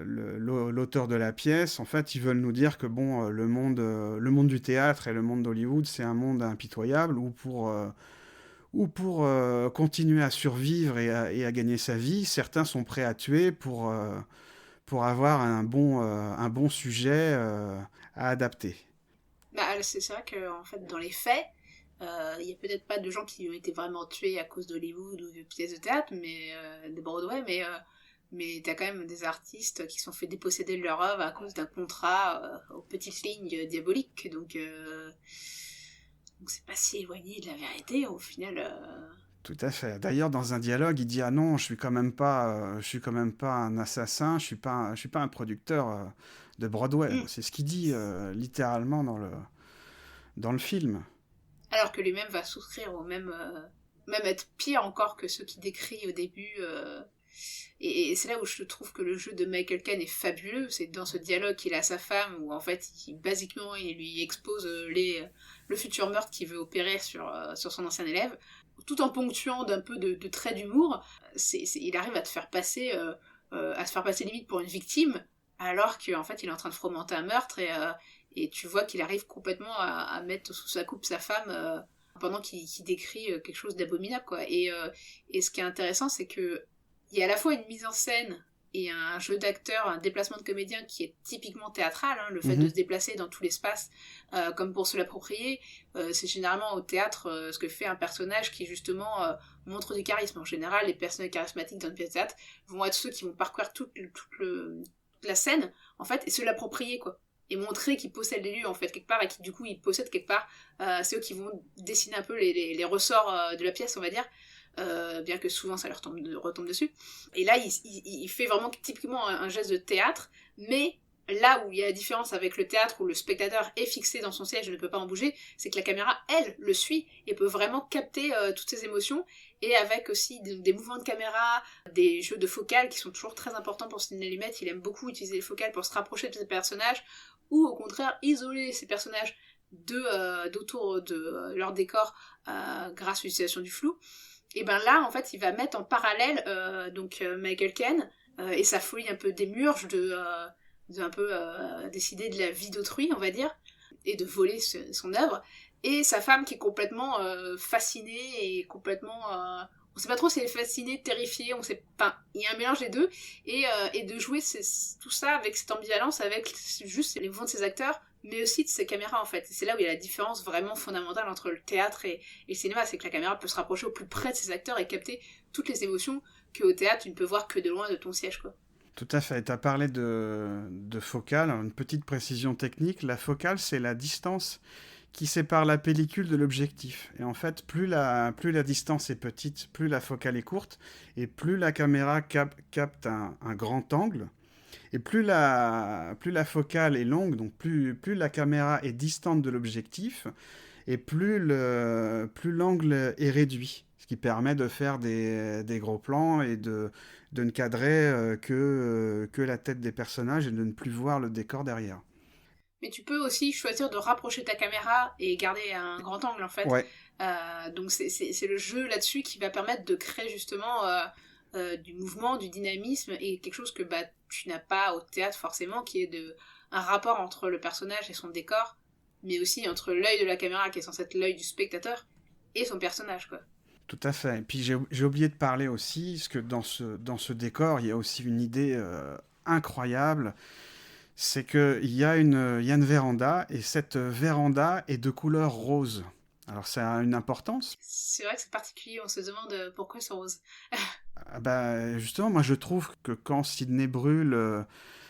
l'auteur de la pièce, en fait, ils veulent nous dire que bon, le monde du théâtre et le monde d'Hollywood, c'est un monde impitoyable où pour continuer à survivre et à gagner sa vie, certains sont prêts à tuer pour avoir un bon sujet à adapter.
Bah, c'est vrai que en fait, dans les faits, il y a peut-être pas de gens qui ont été vraiment tués à cause d'Hollywood ou de pièces de théâtre, mais de Broadway, mais t'as quand même des artistes qui se sont fait déposséder de leur œuvre à cause d'un contrat aux petites lignes diaboliques, donc c'est pas si éloigné de la vérité au final.
Tout à fait. D'ailleurs, dans un dialogue, il dit ah non, je suis quand même pas un assassin, je suis pas un producteur de Broadway. C'est ce qu'il dit littéralement dans le film.
Alors que lui-même va souscrire au même être pire encore que ceux qui décrit au début. Et c'est là où je trouve que le jeu de Michael Caine est fabuleux. C'est dans ce dialogue qu'il a à sa femme où en fait, basiquement, il lui expose le futur meurtre qu'il veut opérer sur son ancien élève, tout en ponctuant d'un peu de traits d'humour. Il arrive à te faire passer, à se faire passer limite pour une victime, alors qu'en fait, il est en train de fomenter un meurtre et tu vois qu'il arrive complètement à mettre sous sa coupe sa femme pendant qu'il décrit quelque chose d'abominable, quoi. Et ce qui est intéressant, c'est que il y a à la fois une mise en scène et un jeu d'acteur, un déplacement de comédien qui est typiquement théâtral, hein, le fait de se déplacer dans tout l'espace comme pour se l'approprier, c'est généralement au théâtre ce que fait un personnage qui justement montre du charisme. En général, les personnages charismatiques dans une pièce de théâtre vont être ceux qui vont parcourir toute la scène, en fait, et se l'approprier, quoi. Et montrer qu'ils possèdent les lieux, en fait, quelque part, et qui, du coup, ils possèdent quelque part. C'est eux qui vont dessiner un peu les ressorts de la pièce, on va dire. Bien que souvent ça leur retombe dessus. Et là, il fait vraiment typiquement un geste de théâtre, mais là où il y a la différence avec le théâtre où le spectateur est fixé dans son siège et ne peut pas en bouger, c'est que la caméra, elle, le suit et peut vraiment capter toutes ses émotions, et avec aussi des mouvements de caméra, des jeux de focale qui sont toujours très importants pour Sidney Lumet. Il aime beaucoup utiliser les focales pour se rapprocher de ses personnages, ou au contraire isoler ses personnages d'autour de leur décor grâce à l'utilisation du flou. Et ben là, en fait, il va mettre en parallèle Michael Caine et sa folie un peu démurge de un peu décider de la vie d'autrui, on va dire, et de voler son œuvre, et sa femme qui est complètement fascinée et complètement... on sait pas trop si elle est fascinée, terrifiée, on sait pas. Il y a un mélange des deux, et de jouer tout ça avec cette ambivalence, avec juste les mouvements de ses acteurs, mais aussi de ses caméras, en fait. Et c'est là où il y a la différence vraiment fondamentale entre le théâtre et le cinéma, c'est que la caméra peut se rapprocher au plus près de ses acteurs et capter toutes les émotions qu'au théâtre, tu ne peux voir que de loin de ton siège, quoi.
Tout à fait. Tu as parlé de focale, une petite précision technique. La focale, c'est la distance qui sépare la pellicule de l'objectif. Et en fait, plus la distance est petite, plus la focale est courte, et plus la caméra capte un grand angle, et plus la focale est longue, donc plus la caméra est distante de l'objectif, et plus l'angle est réduit. Ce qui permet de faire des gros plans et de ne cadrer que la tête des personnages et de ne plus voir le décor derrière.
Mais tu peux aussi choisir de rapprocher ta caméra et garder un grand angle en fait.
Ouais.
Donc c'est le jeu là-dessus qui va permettre de créer justement du mouvement, du dynamisme et quelque chose que tu n'as pas au théâtre forcément, qui est un rapport entre le personnage et son décor, mais aussi entre l'œil de la caméra qui est censé être l'œil du spectateur et son personnage, quoi.
Tout à fait. Et puis j'ai oublié de parler aussi, parce que dans ce décor, il y a aussi une idée incroyable. C'est qu'il y a une véranda, et cette véranda est de couleur rose. Alors ça a une importance.
C'est vrai que c'est particulier, on se demande pourquoi c'est rose.
Justement, moi je trouve que quand Sidney Brûle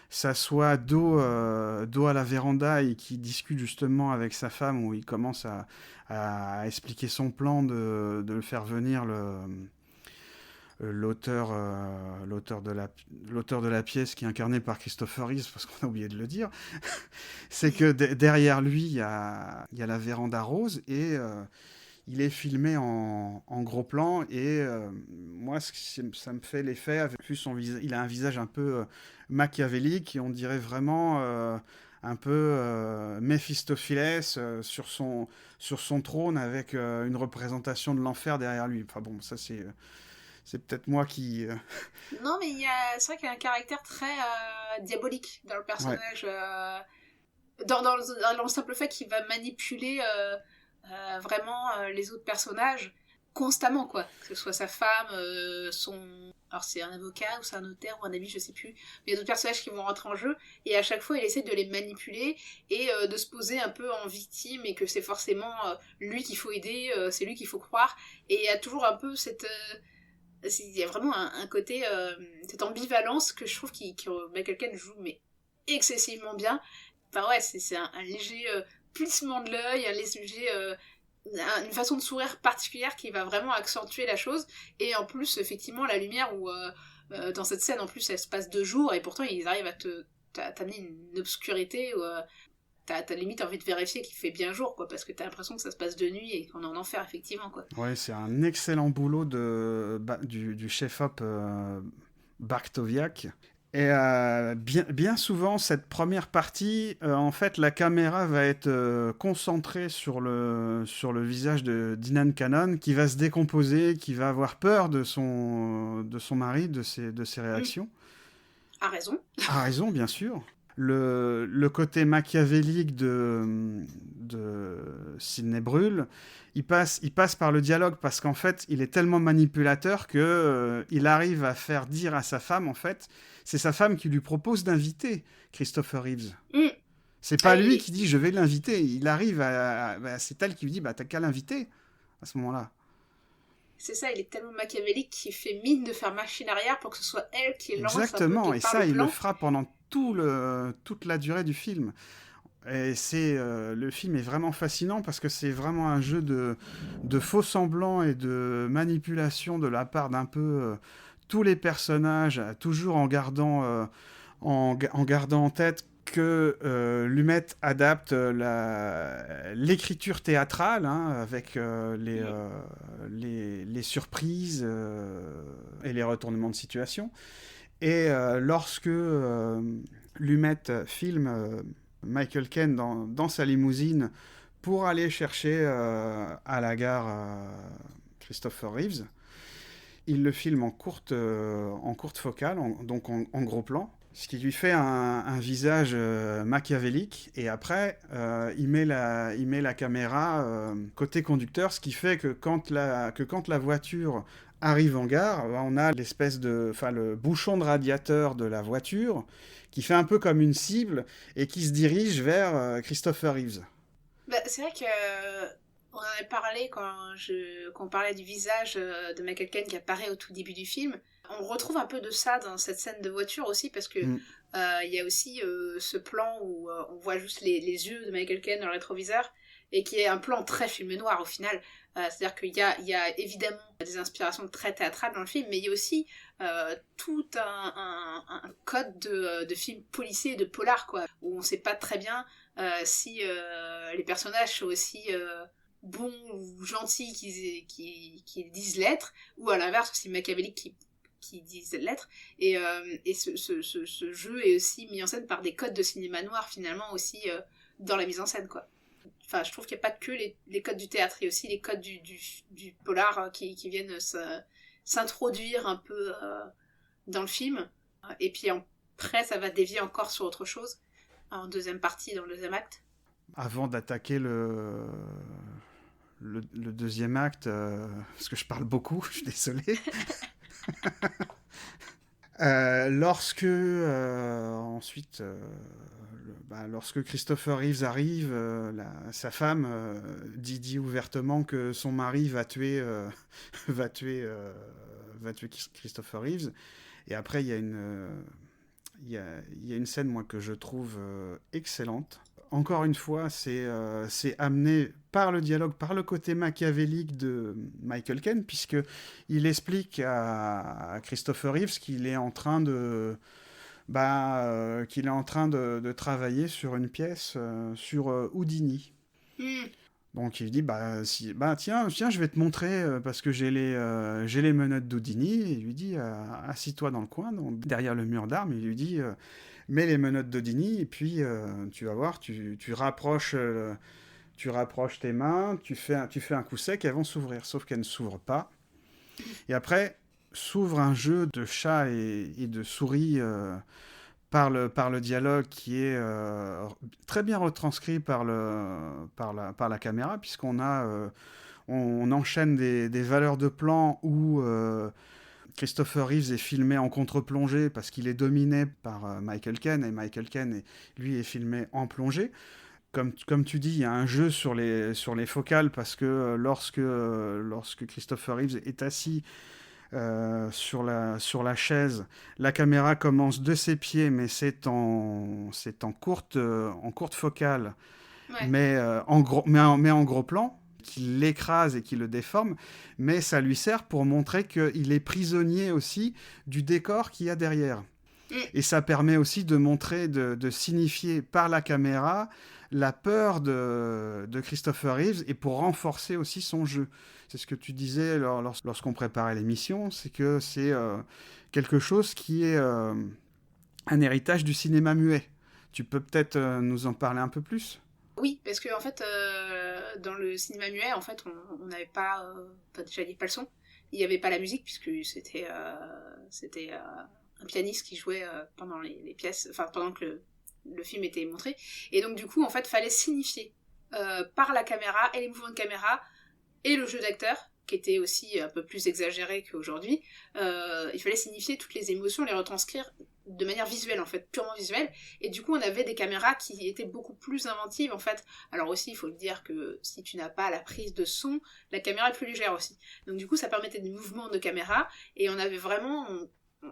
s'assoit dos à la véranda et qui discute justement avec sa femme, où il commence à expliquer son plan de le faire venir l'auteur de la pièce, qui est incarné par Christopher Reeves, parce qu'on a oublié de le dire, c'est que derrière lui, il y a la véranda rose, et il est filmé en gros plan, et moi, ça me fait l'effet, vu son visage, il a un visage un peu machiavélique, et on dirait vraiment un peu Méphistophélès sur son trône, avec une représentation de l'enfer derrière lui. Enfin bon, ça c'est peut-être moi qui...
Non, mais c'est vrai qu'il y a un caractère très diabolique dans le personnage. Ouais. Dans le simple fait qu'il va manipuler vraiment les autres personnages constamment, quoi. Que ce soit sa femme, alors c'est un avocat ou c'est un notaire ou un ami, je sais plus. Mais il y a d'autres personnages qui vont rentrer en jeu, et à chaque fois il essaie de les manipuler et de se poser un peu en victime, et que c'est forcément lui qu'il faut aider, c'est lui qu'il faut croire. Et il y a toujours un peu cette... il y a vraiment un côté, cette ambivalence que je trouve que Michael Caine joue mais excessivement bien. Enfin ouais, c'est un léger plissement de l'œil, un léger... une façon de sourire particulière qui va vraiment accentuer la chose. Et en plus, effectivement, la lumière, où dans cette scène, en plus, elle se passe de jour, et pourtant ils arrivent à t'amener une obscurité où t'as limite envie de vérifier qu'il fait bien jour, quoi, parce que t'as l'impression que ça se passe de nuit et qu'on est en enfer, effectivement, quoi.
Ouais, c'est un excellent boulot du chef-op Bartowiak. Et bien souvent, cette première partie, en fait, la caméra va être concentrée sur le visage de Dinan Cannon, qui va se décomposer, qui va avoir peur de son mari, de ses réactions.
A raison.
A raison, bien sûr. Le côté machiavélique de Sidney Brûle, il passe par le dialogue, parce qu'en fait, il est tellement manipulateur que il arrive à faire dire à sa femme, en fait, c'est sa femme qui lui propose d'inviter Christopher Reeves. C'est pas lui qui dit je vais l'inviter. Il arrive c'est elle qui lui dit t'as qu'à l'inviter à ce moment-là.
C'est ça, il est tellement machiavélique qu'il fait mine de faire machine arrière pour que ce soit elle qui lance.
Exactement, et ça, il
le
fera pendant toute la durée du film. Et le film est vraiment fascinant, parce que c'est vraiment un jeu de faux semblants et de manipulation de la part d'un peu tous les personnages, toujours en gardant en tête que Lumet adapte l'écriture théâtrale, avec les surprises et les retournements de situation. Et lorsque Lumet filme Michael Caine dans sa limousine pour aller chercher à la gare Christopher Reeves, il le filme en courte focale, donc en gros plan, ce qui lui fait un visage machiavélique. Et après, il met la caméra côté conducteur, ce qui fait que quand la voiture arrive en gare, on a le bouchon de radiateur de la voiture qui fait un peu comme une cible et qui se dirige vers Christopher Reeves.
C'est vrai que on en avait parlé quand on parlait du visage de Michael Caine qui apparaît au tout début du film. On retrouve un peu de ça dans cette scène de voiture aussi, parce que il y a aussi ce plan où on voit juste les yeux de Michael Caine dans le rétroviseur, et qui est un plan très film noir au final. C'est-à-dire qu'il y a évidemment des inspirations très théâtrales dans le film, mais il y a aussi tout un code de film policier et de polar, quoi, où on sait pas très bien si les personnages sont aussi bons ou gentils qu'ils disent l'être, ou à l'inverse aussi machiavéliques qui disent l'être. Et ce jeu est aussi mis en scène par des codes de cinéma noir, finalement, aussi dans la mise en scène, quoi. Enfin, je trouve qu'il n'y a pas que les codes du théâtre, il y a aussi les codes du polar qui viennent s'introduire un peu dans le film. Et puis après, ça va dévier encore sur autre chose, en deuxième partie, dans le deuxième acte.
Avant d'attaquer le deuxième acte, parce que je parle beaucoup, je suis désolé. Lorsque ensuite, lorsque Christopher Reeves arrive, sa femme dit ouvertement que son mari va tuer Christopher Reeves. Et après, il y a une scène, moi, que je trouve excellente. Encore une fois, c'est amené par le dialogue, par le côté machiavélique de Michael Caine, puisqu'il explique à Christopher Reeves qu'il est en train de travailler sur une pièce sur Houdini. Donc il lui dit tiens, je vais te montrer parce que j'ai les menottes d'Houdini. Et il lui dit assis-toi dans le coin, donc, derrière le mur d'armes. Il lui dit mets les menottes d'Houdini et puis tu vas voir, tu rapproches tes mains, tu fais un coup sec, elles vont s'ouvrir. Sauf qu'elles ne s'ouvrent pas. Et après s'ouvre un jeu de chat et de souris par le dialogue qui est très bien retranscrit par la caméra, puisqu'on on enchaîne des valeurs de plan où Christopher Reeves est filmé en contre-plongée parce qu'il est dominé par Michael Caine, et Michael Caine, lui, est filmé en plongée. Comme tu dis, il y a un jeu sur les focales, parce que lorsque Christopher Reeves est assis sur la chaise, la caméra commence de ses pieds, mais c'est en courte focale,
Ouais.
mais en gros plan, qui l'écrase et qui le déforme, mais ça lui sert pour montrer qu'il est prisonnier aussi du décor qu'il y a derrière. Et ça permet aussi de montrer, de signifier par la caméra la peur de Christopher Reeves, et pour renforcer aussi son jeu. C'est ce que tu disais lorsqu'on préparait l'émission, c'est que c'est quelque chose qui est un héritage du cinéma muet. Tu peux peut-être nous en parler un peu plus ?
Oui, parce que en fait, dans le cinéma muet, en fait, on n'avait pas, déjà il n'y avait pas le son, il n'y avait pas la musique, puisque c'était un pianiste qui jouait pendant les pièces, enfin pendant que le film était montré, et donc du coup, en fait, fallait signifier par la caméra et les mouvements de caméra et le jeu d'acteur, qui était aussi un peu plus exagéré qu'aujourd'hui. Il fallait signifier toutes les émotions, les retranscrire de manière visuelle, en fait, purement visuelle. Et du coup, on avait des caméras qui étaient beaucoup plus inventives, en fait. Alors aussi, il faut le dire que si tu n'as pas la prise de son, la caméra est plus légère aussi. Donc du coup, ça permettait des mouvements de caméra, et on avait vraiment...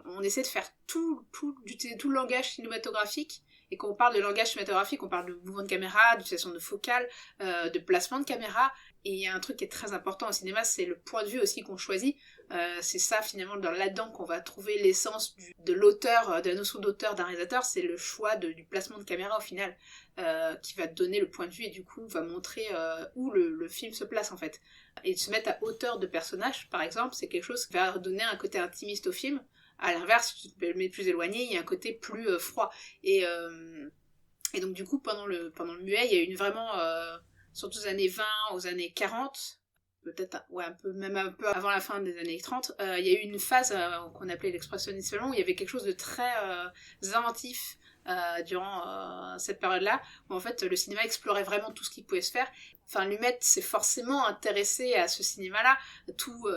On essaie de faire tout le langage cinématographique. Et quand on parle de langage cinématographique, on parle de mouvement de caméra, d'utilisation de focale, de placement de caméra. Et il y a un truc qui est très important au cinéma, c'est le point de vue aussi qu'on choisit. C'est ça, finalement, là-dedans qu'on va trouver l'essence de l'auteur, de la notion d'auteur d'un réalisateur. C'est le choix du placement de caméra, au final, qui va donner le point de vue, et du coup va montrer où le film se place, en fait. Et de se mettre à hauteur de personnage, par exemple, c'est quelque chose qui va donner un côté intimiste au film. À l'inverse, si tu te mets plus éloigné, il y a un côté plus froid. Et donc du coup, pendant le muet, il y a eu vraiment, surtout aux années 20, aux années 40, peut-être un peu avant la fin des années 30, il y a eu une phase qu'on appelait l'expressionnisme allemand, où il y avait quelque chose de très inventif durant cette période-là, où en fait le cinéma explorait vraiment tout ce qui pouvait se faire. Enfin, Lumet s'est forcément intéressé à ce cinéma-là. Tout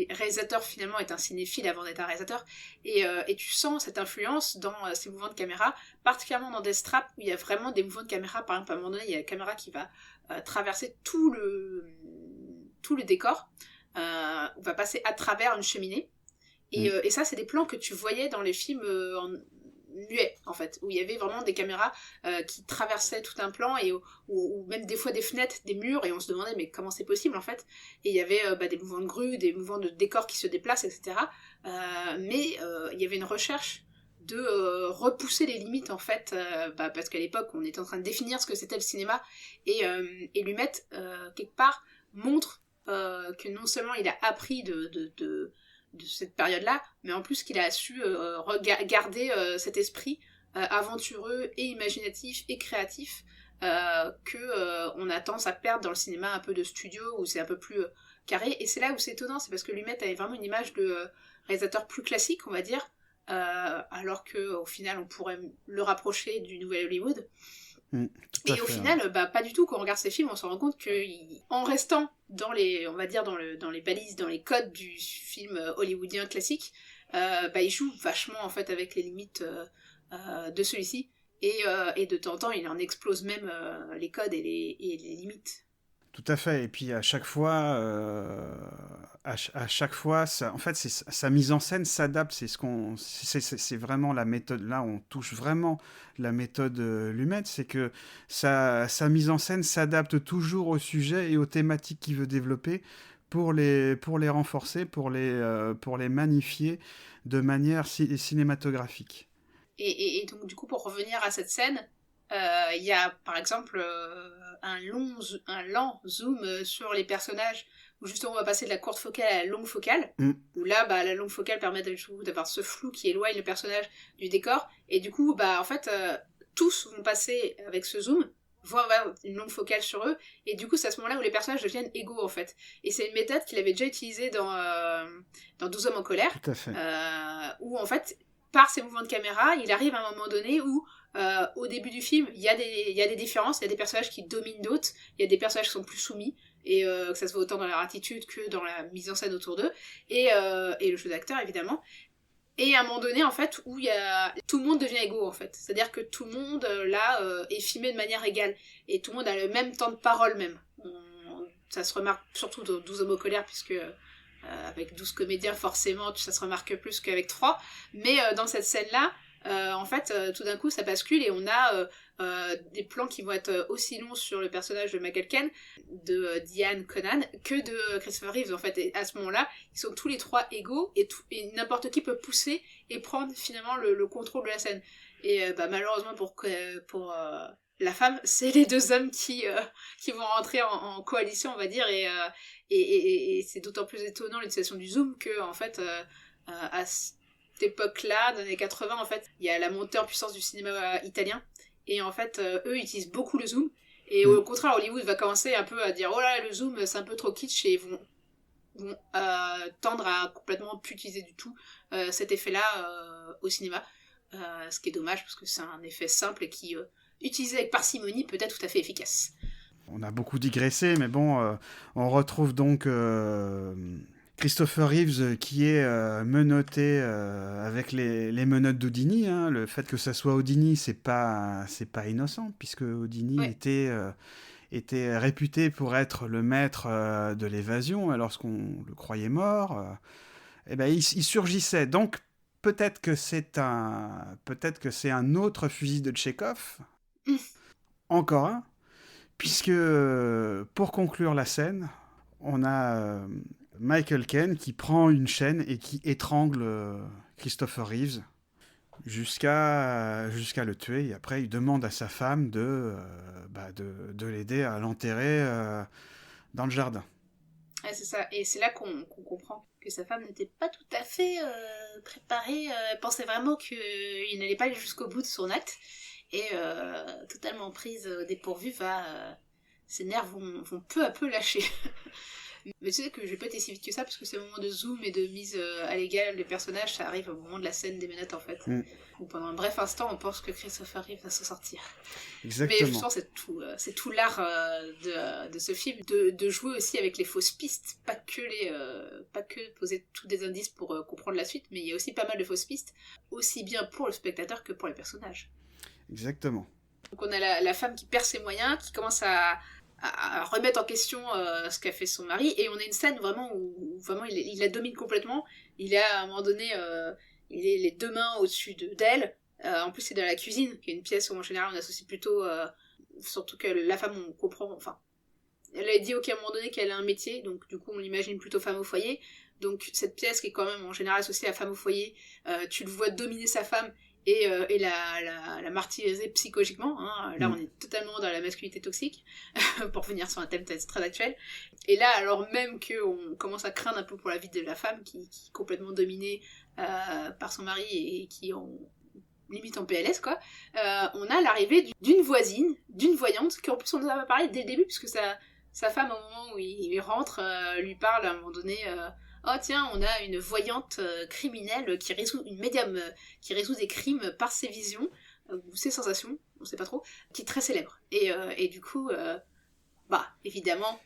réalisateur, finalement, est un cinéphile avant d'être un réalisateur. Et tu sens cette influence dans ces mouvements de caméra, particulièrement dans Death Trap, où il y a vraiment des mouvements de caméra. Par exemple, à un moment donné, il y a la caméra qui va traverser tout le décor, on va passer à travers une cheminée. Et ça, c'est des plans que tu voyais dans les films muet, en fait, où il y avait vraiment des caméras qui traversaient tout un plan, et ou même des fois des fenêtres, des murs, et on se demandait mais comment c'est possible, en fait. Et il y avait des mouvements de grue, des mouvements de décors qui se déplacent, etc. Mais il y avait une recherche de repousser les limites, en fait, parce qu'à l'époque, on était en train de définir ce que c'était le cinéma, et Lumet, quelque part, montre que non seulement il a appris de cette période-là, mais en plus qu'il a su garder cet esprit aventureux et imaginatif et créatif on a tendance à perdre dans le cinéma un peu de studio, où c'est un peu plus carré. Et c'est là où c'est étonnant, c'est parce que Lumet avait vraiment une image de réalisateur plus classique, on va dire, alors qu'au final on pourrait le rapprocher du nouvel Hollywood. Et au final, pas du tout. Quand on regarde ces films, on se rend compte qu'en restant dans les, on va dire, dans les balises, dans les codes du film hollywoodien classique, il joue vachement, en fait, avec les limites de celui-ci. Et de temps en temps, il en explose même les codes et les limites.
Tout à fait. Et puis à chaque fois, ça, en fait, sa mise en scène s'adapte. C'est vraiment la méthode. Là, on touche vraiment la méthode Lumet. C'est que sa mise en scène s'adapte toujours au sujet et aux thématiques qu'il veut développer pour les renforcer, pour les magnifier de manière cinématographique.
Et donc, du coup, pour revenir à cette scène, il y a par exemple un lent zoom sur les personnages, où justement on va passer de la courte focale à la longue focale, où là la longue focale permet d'avoir ce flou qui éloigne le personnage du décor, et du coup en fait tous vont passer avec ce zoom, vont avoir une longue focale sur eux, et du coup c'est à ce moment là où les personnages deviennent égaux, en fait. Et c'est une méthode qu'il avait déjà utilisée dans 12 hommes en colère.
Tout à fait.
Où en fait par ses mouvements de caméra, il arrive à un moment donné où au début du film, il y a des différences, il y a des personnages qui dominent d'autres, il y a des personnages qui sont plus soumis, et que ça se voit autant dans leur attitude que dans la mise en scène autour d'eux, et le jeu d'acteur, évidemment. Et à un moment donné, en fait, où tout le monde devient égaux, en fait. C'est-à-dire que tout le monde, est filmé de manière égale, et tout le monde a le même temps de parole, même. Ça se remarque surtout dans 12 hommes en colère, puisque... avec 12 comédiens, forcément, ça se remarque plus qu'avec 3. Mais dans cette scène-là, en fait, tout d'un coup, ça bascule et on a des plans qui vont être aussi longs sur le personnage de Michael Caine, de Diane Conan, que de Christopher Reeves, en fait. Et à ce moment-là, ils sont tous les trois égaux et n'importe qui peut pousser et prendre finalement le contrôle de la scène. Et malheureusement pour la femme, c'est les deux hommes qui vont rentrer en coalition, on va dire, et c'est d'autant plus étonnant l'utilisation du zoom que, en fait, à cette époque-là, dans les années 80, en fait, il y a la montée en puissance du cinéma italien, et en fait, eux utilisent beaucoup le zoom, et au contraire, Hollywood va commencer un peu à dire « Oh là, le zoom, c'est un peu trop kitsch », et vont tendre à complètement plus utiliser du tout cet effet-là au cinéma, ce qui est dommage, parce que c'est un effet simple et qui... utilisé avec parcimonie, peut être tout à fait efficace.
On a beaucoup digressé, mais bon, on retrouve donc Christopher Reeves qui est menotté avec les menottes d'Houdini. Hein. Le fait que ça soit Houdini, c'est pas innocent, puisque Houdini était réputé pour être le maître de l'évasion, et lorsqu'on le croyait mort, il surgissait. Donc peut-être que c'est un autre fusil de Tchekhov. Encore un, puisque pour conclure la scène, on a Michael Caine qui prend une chaîne et qui étrangle Christopher Reeves jusqu'à le tuer, et après il demande à sa femme de l'aider à l'enterrer dans le jardin.
Ouais, c'est ça, et c'est là qu'on comprend que sa femme n'était pas tout à fait préparée, elle pensait vraiment qu'il n'allait pas aller jusqu'au bout de son acte. Et totalement prise au dépourvu, ses nerfs vont peu à peu lâcher. Mais tu sais que je vais pas été si vite que ça, parce que ces moments de zoom et de mise à l'égal des personnages, ça arrive au moment de la scène des menottes, en fait. Où pendant un bref instant, on pense que Christopher Reeve va s'en sortir.
Exactement.
Mais justement, c'est tout l'art de ce film, de jouer aussi avec les fausses pistes, pas que poser tous des indices pour comprendre la suite, mais il y a aussi pas mal de fausses pistes, aussi bien pour le spectateur que pour les personnages.
Exactement.
Donc on a la femme qui perd ses moyens, qui commence à remettre en question ce qu'a fait son mari, et on a une scène vraiment où vraiment il la domine complètement. Il est à un moment donné, il est les deux mains au-dessus d'elle, En plus, c'est dans la cuisine, qui est une pièce où en général on associe plutôt... surtout que la femme, on comprend... Enfin, elle a dit à un moment donné qu'elle a un métier, donc du coup on l'imagine plutôt femme au foyer. Donc cette pièce qui est quand même en général associée à femme au foyer, tu le vois dominer sa femme et la martyriser psychologiquement. Hein. Là on est totalement dans la masculinité toxique, pour revenir sur un thème très actuel. Et là, alors même qu'on commence à craindre un peu pour la vie de la femme qui est complètement dominée par son mari et qui est limite en PLS, quoi, on a l'arrivée d'une voisine, d'une voyante, qui en plus on nous a parlé dès le début, puisque sa femme, au moment où il rentre, lui parle à un moment donné... oh tiens, on a une voyante criminelle qui résout, une médium qui résout des crimes par ses visions, ou ses sensations, on sait pas trop, qui est très célèbre. Et du coup, évidemment,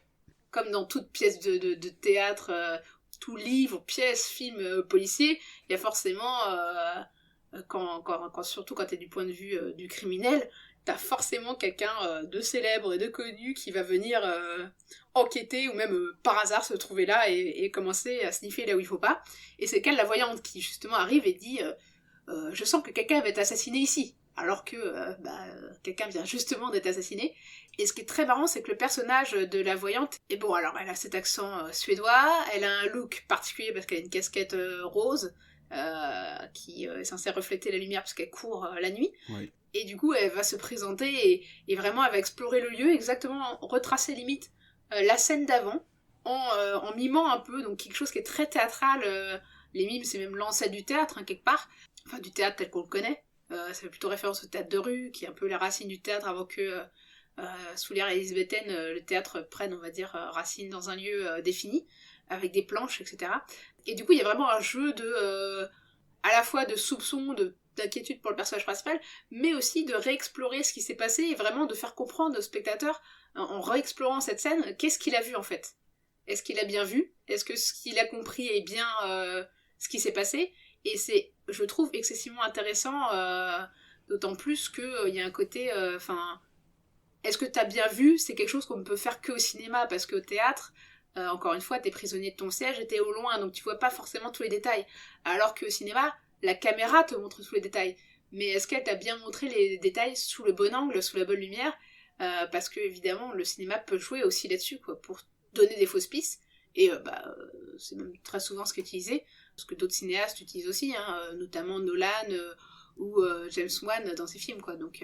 comme dans toute pièce de théâtre, tout livre, pièce, film policier, il y a forcément, surtout quand t'es du point de vue du criminel, t'as forcément quelqu'un de célèbre et de connu qui va venir enquêter ou même par hasard se trouver là et commencer à sniffer là où il faut pas. Et c'est qu'elle, la voyante, qui justement arrive et dit je sens que quelqu'un va être assassiné ici. Alors que quelqu'un vient justement d'être assassiné. Et ce qui est très marrant, c'est que le personnage de la voyante, et bon, alors elle a cet accent suédois, elle a un look particulier parce qu'elle a une casquette rose qui est censée refléter la lumière parce qu'elle court la nuit.
Oui.
Et du coup, elle va se présenter et vraiment, elle va explorer le lieu, exactement retracer limite la scène d'avant, en mimant un peu, donc quelque chose qui est très théâtral. Les mimes, c'est même l'ancêtre du théâtre, hein, quelque part. Enfin, du théâtre tel qu'on le connaît. Ça fait plutôt référence au théâtre de rue, qui est un peu les racines du théâtre avant que, sous l'ère élisabéthaine, le théâtre prenne, on va dire, racine dans un lieu défini, avec des planches, etc. Et du coup, il y a vraiment un jeu à la fois de soupçon, d'inquiétude pour le personnage principal, mais aussi de réexplorer ce qui s'est passé et vraiment de faire comprendre au spectateur, en réexplorant cette scène, qu'est-ce qu'il a vu en fait. Est-ce qu'il a bien vu? Est-ce que ce qu'il a compris est bien ce qui s'est passé? Et c'est, je trouve, excessivement intéressant, d'autant plus qu'il y a un côté... est-ce que t'as bien vu? C'est quelque chose qu'on ne peut faire qu'au cinéma, parce qu'au théâtre, encore une fois, t'es prisonnier de ton siège et t'es au loin, donc tu vois pas forcément tous les détails. Alors qu'au cinéma, la caméra te montre tous les détails. Mais est-ce qu'elle t'a bien montré les détails sous le bon angle, sous la bonne lumière? Parce que, évidemment, le cinéma peut jouer aussi là-dessus, quoi, pour donner des fausses pistes. Et c'est même très souvent ce qu'utilisait, parce que d'autres cinéastes utilisent aussi, hein, notamment Nolan ou James Wan dans ses films, quoi. Donc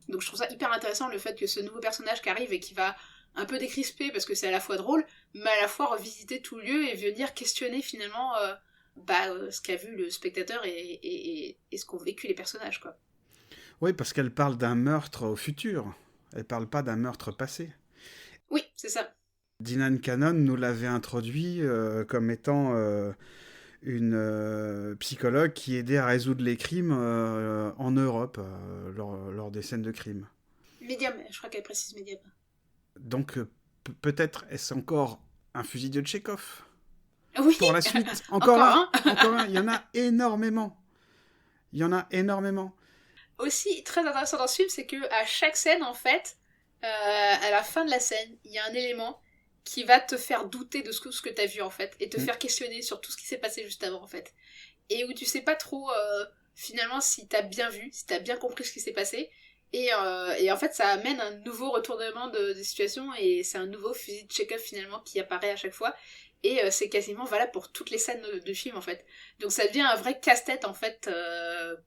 je trouve ça hyper intéressant, le fait que ce nouveau personnage qui arrive et qui va un peu décrisper, parce que c'est à la fois drôle, mais à la fois revisiter tout le lieu et venir questionner finalement ce qu'a vu le spectateur et ce qu'ont vécu les personnages, quoi.
Oui, parce qu'elle parle d'un meurtre au futur. Elle parle pas d'un meurtre passé.
Oui, c'est ça.
Dinan Cannon nous l'avait introduit comme étant une psychologue qui aidait à résoudre les crimes en Europe lors des scènes de crime.
Médium, je crois qu'elle précise médium.
Donc peut-être est-ce encore un fusil de Tchekhov
oui.
Pour la suite. Encore un. Il y en a énormément.
Aussi, très intéressant dans ce film, c'est que à chaque scène, en fait, à la fin de la scène, il y a un élément qui va te faire douter de ce que t'as vu, en fait, et te faire questionner sur tout ce qui s'est passé juste avant, en fait. Et où tu sais pas trop, finalement, si t'as bien vu, si t'as bien compris ce qui s'est passé, et en fait, ça amène un nouveau retournement de situation, et c'est un nouveau fusil de Tchekhov, finalement, qui apparaît à chaque fois, et c'est quasiment valable pour toutes les scènes de film, en fait. Donc ça devient un vrai casse-tête, en fait,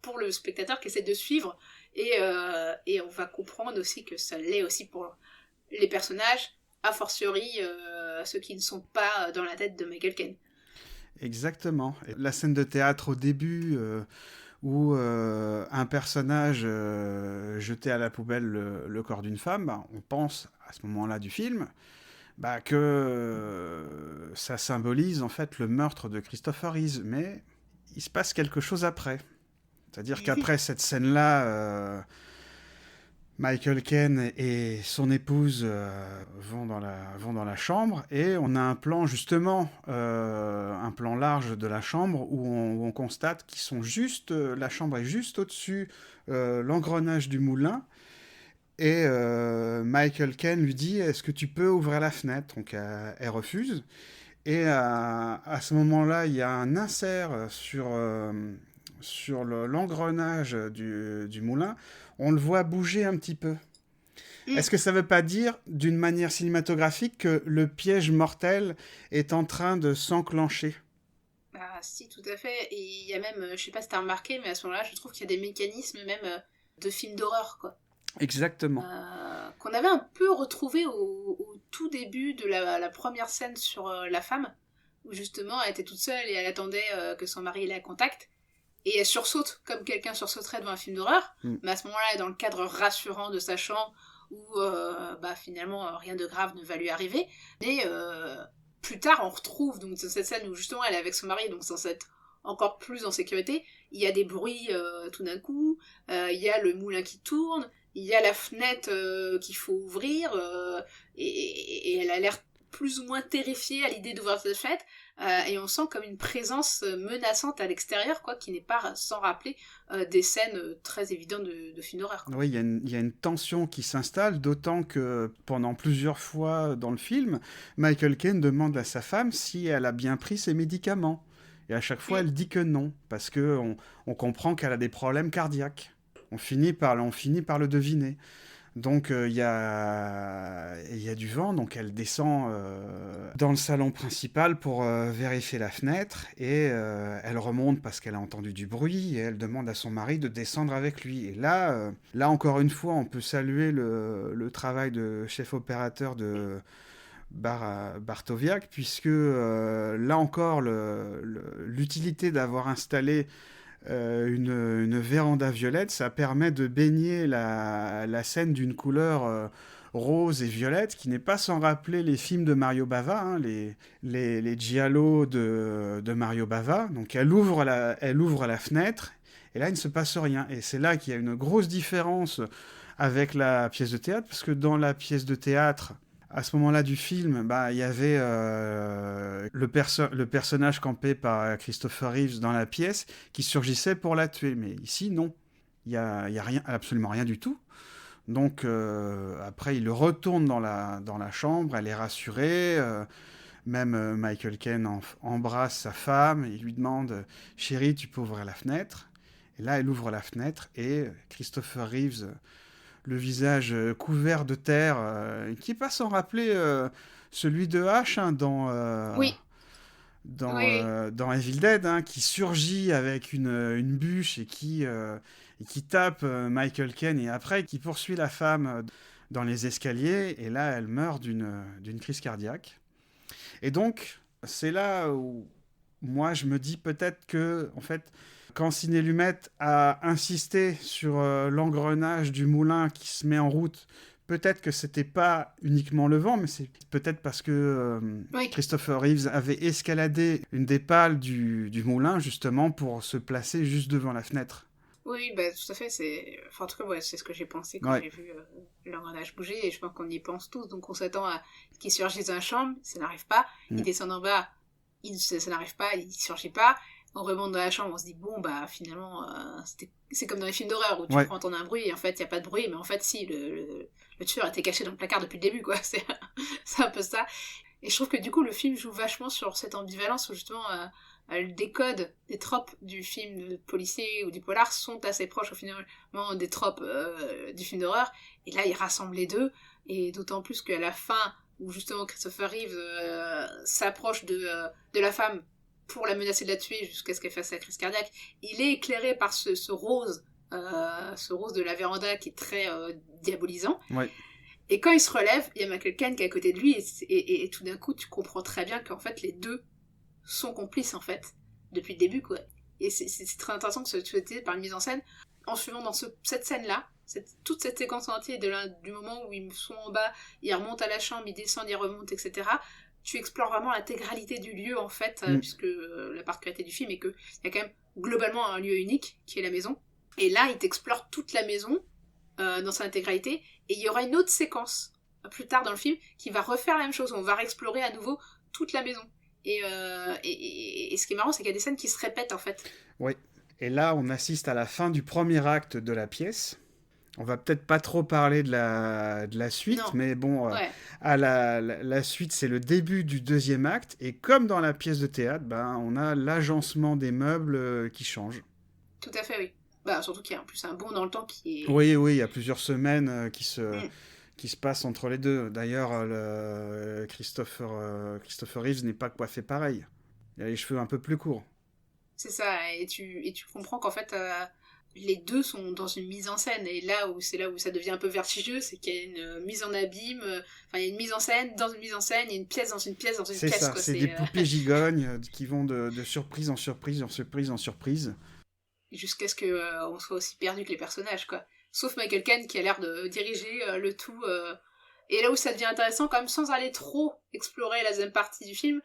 pour le spectateur qui essaie de suivre, et on va comprendre aussi que ça l'est aussi pour les personnages, a fortiori ceux qui ne sont pas dans la tête de Michael Caine.
Exactement. La scène de théâtre au début, où un personnage jetait à la poubelle le corps d'une femme, on pense à ce moment-là du film que ça symbolise en fait le meurtre de Christopher Reeve, mais il se passe quelque chose après. C'est-à-dire qu'après cette scène-là, Michael Caine et son épouse vont dans la chambre, et on a un plan justement, un plan large de la chambre où on constate qu'ils sont juste, la chambre est juste au-dessus l'engrenage du moulin, et Michael Caine lui dit « Est-ce que tu peux ouvrir la fenêtre ?» Donc elle refuse, et à ce moment-là il y a un insert sur sur l'engrenage du moulin, on le voit bouger un petit peu. Est-ce que ça veut pas dire, d'une manière cinématographique, que le piège mortel est en train de s'enclencher ?
Ah, si, tout à fait. Et il y a même, je sais pas si t'as remarqué, mais à ce moment-là, je trouve qu'il y a des mécanismes même de films d'horreur, quoi.
Exactement.
Qu'on avait un peu retrouvé au tout début de la première scène sur la femme, où justement elle était toute seule et elle attendait que son mari la contacte. Et elle sursaute comme quelqu'un sursauterait devant un film d'horreur, mais à ce moment-là, elle est dans le cadre rassurant de sa chambre, où finalement rien de grave ne va lui arriver. Mais plus tard, on retrouve donc cette scène où justement elle est avec son mari, donc censée être encore plus en sécurité. Il y a des bruits tout d'un coup, il y a le moulin qui tourne, il y a la fenêtre qu'il faut ouvrir, et elle a l'air plus ou moins terrifiée à l'idée d'ouvrir cette fenêtre, et on sent comme une présence menaçante à l'extérieur, quoi, qui n'est pas sans rappeler des scènes très évidentes de films d'horreur.
Oui, il y a une tension qui s'installe, d'autant que pendant plusieurs fois dans le film, Michael Caine demande à sa femme si elle a bien pris ses médicaments. Et à chaque fois, elle dit que non, parce qu'on comprend qu'elle a des problèmes cardiaques. On finit par le deviner. Donc il y a du vent, donc elle descend dans le salon principal pour vérifier la fenêtre, et elle remonte parce qu'elle a entendu du bruit, et elle demande à son mari de descendre avec lui. Et là encore une fois, on peut saluer le travail de chef opérateur de Bartowiak, puisque là encore, l'utilité d'avoir installé une véranda violette, ça permet de baigner la scène d'une couleur rose et violette, qui n'est pas sans rappeler les films de Mario Bava, hein, les giallo de Mario Bava. Donc elle ouvre la fenêtre, et là il ne se passe rien. Et c'est là qu'il y a une grosse différence avec la pièce de théâtre, parce que dans la pièce de théâtre, à ce moment-là du film, il y avait le personnage campé par Christopher Reeves dans la pièce qui surgissait pour la tuer. Mais ici, non. Il y a rien, absolument rien du tout. Donc, après, il retourne dans la chambre, elle est rassurée. Même Michael Caine embrasse sa femme et lui demande « Chérie, tu peux ouvrir la fenêtre ?» Et là, elle ouvre la fenêtre, et Christopher Reeves, le visage couvert de terre, qui n'est pas sans rappeler celui de H, hein, dans Evil Dead, hein, qui surgit avec une bûche et qui tape Michael Caine, et après qui poursuit la femme dans les escaliers, et là elle meurt d'une crise cardiaque. Et donc c'est là où moi je me dis peut-être que, en fait, quand Sidney Lumet a insisté sur l'engrenage du moulin qui se met en route, peut-être que c'était pas uniquement le vent, mais c'est peut-être parce que Christopher Reeves avait escaladé une des pales du moulin, justement, pour se placer juste devant la fenêtre.
Oui, tout à fait. En tout cas, c'est ce que j'ai pensé quand j'ai vu l'engrenage bouger, et je pense qu'on y pense tous. Donc on s'attend à ce qu'il surgisse dans la chambre, ça n'arrive pas. Il descend en bas, ça n'arrive pas, il surgit pas. On remonte dans la chambre, on se dit finalement c'est comme dans les films d'horreur où tu peux entendre un bruit et en fait il n'y a pas de bruit, mais en fait si, le tueur était caché dans le placard depuis le début, quoi. C'est un peu ça. Et je trouve que du coup le film joue vachement sur cette ambivalence où justement les codes des tropes du film de policier ou du polar sont assez proches au final des tropes du film d'horreur, et là il rassemble les deux, et d'autant plus qu'à la fin où justement Christopher Reeves s'approche de la femme pour la menacer de la tuer jusqu'à ce qu'elle fasse sa crise cardiaque, il est éclairé par ce rose de la véranda qui est très diabolisant. Ouais. Et quand il se relève, il y a Michael Caine qui est à côté de lui, et tout d'un coup tu comprends très bien qu'en fait les deux sont complices en fait depuis le début, quoi. Et c'est très intéressant que ce soit été par une mise en scène en suivant dans cette scène là, toute cette séquence entière du moment où ils sont en bas, ils remontent à la chambre, ils descendent, ils remontent, etc. Tu explores vraiment l'intégralité du lieu, en fait, puisque la particularité du film est qu'il y a quand même globalement un lieu unique, qui est la maison. Et là, il t'explore toute la maison, dans son intégralité, et il y aura une autre séquence, plus tard dans le film, qui va refaire la même chose. On va réexplorer à nouveau toute la maison. Et ce qui est marrant, c'est qu'il y a des scènes qui se répètent, en fait.
Oui. Et là, on assiste à la fin du premier acte de la pièce. On va peut-être pas trop parler de la suite, mais bon, à la suite, c'est le début du deuxième acte, et comme dans la pièce de théâtre, on a l'agencement des meubles qui change.
Tout à fait, oui. Bah, surtout qu'il y a en plus un bond dans le temps qui est...
Oui, oui, il y a plusieurs semaines
Mm.
qui se passent entre les deux. D'ailleurs, Christopher Reeves n'est pas coiffé pareil. Il a les cheveux un peu plus courts.
C'est ça, et tu comprends qu'en fait, les deux sont dans une mise en scène, et c'est là où ça devient un peu vertigineux, c'est qu'il y a une mise en abîme, enfin, il y a une mise en scène dans une mise en scène, il y a une pièce dans une pièce dans une
C'est
pièce,
ça,
quoi.
c'est des poupées gigognes qui vont de surprise en surprise, en surprise en surprise.
Jusqu'à ce que on soit aussi perdu que les personnages, quoi. Sauf Michael Caine qui a l'air de diriger le tout. Et là où ça devient intéressant, quand même, sans aller trop explorer la deuxième partie du film,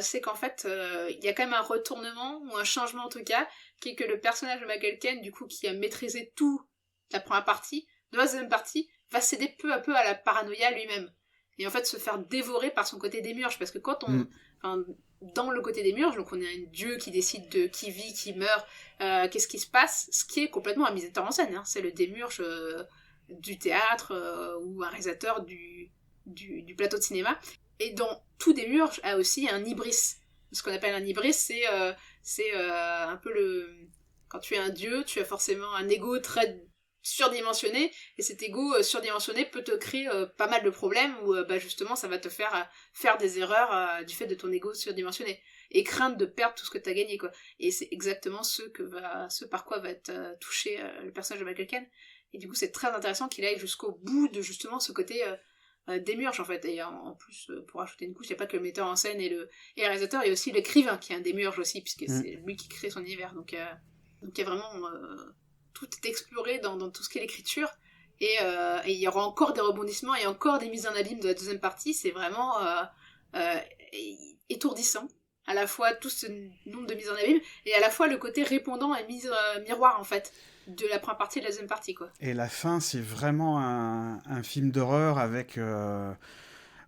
c'est qu'en fait, il y a quand même un retournement, ou un changement en tout cas, qui est que le personnage de Michael Caine, du coup, qui a maîtrisé tout la première partie, de la deuxième partie, va céder peu à peu à la paranoïa lui-même. Et en fait, se faire dévorer par son côté démiurge, parce que quand on... Enfin, dans le côté démiurge, donc on a un dieu qui décide de qui vit, qui meurt, qu'est-ce qui se passe, ce qui est complètement un metteur en scène, hein. C'est le démiurge du théâtre ou un réalisateur du plateau de cinéma. Et dans tout démiurge a aussi un hybris. Ce qu'on appelle un hybris, c'est un peu le... Quand tu es un dieu, tu as forcément un ego très surdimensionné, et cet ego surdimensionné peut te créer pas mal de problèmes où bah, justement ça va te faire des erreurs du fait de ton ego surdimensionné et craindre de perdre tout ce que tu as gagné, quoi. Et c'est exactement ce par quoi va être touché le personnage de Michael Caine, et du coup c'est très intéressant qu'il aille jusqu'au bout de justement ce côté démiurge en fait. Et en plus pour ajouter une couche, il n'y a pas que le metteur en scène et le réalisateur, il y a aussi l'écrivain qui est un démiurge aussi, puisque c'est lui qui crée son univers, donc il y a vraiment tout est exploré dans tout ce qui est l'écriture, et il y aura encore des rebondissements et encore des mises en abîme de la deuxième partie. C'est vraiment étourdissant, à la fois tout ce nombre de mises en abîme et à la fois le côté répondant et mise miroir en fait de la première partie et de la deuxième partie, quoi.
Et la fin, c'est vraiment un film d'horreur avec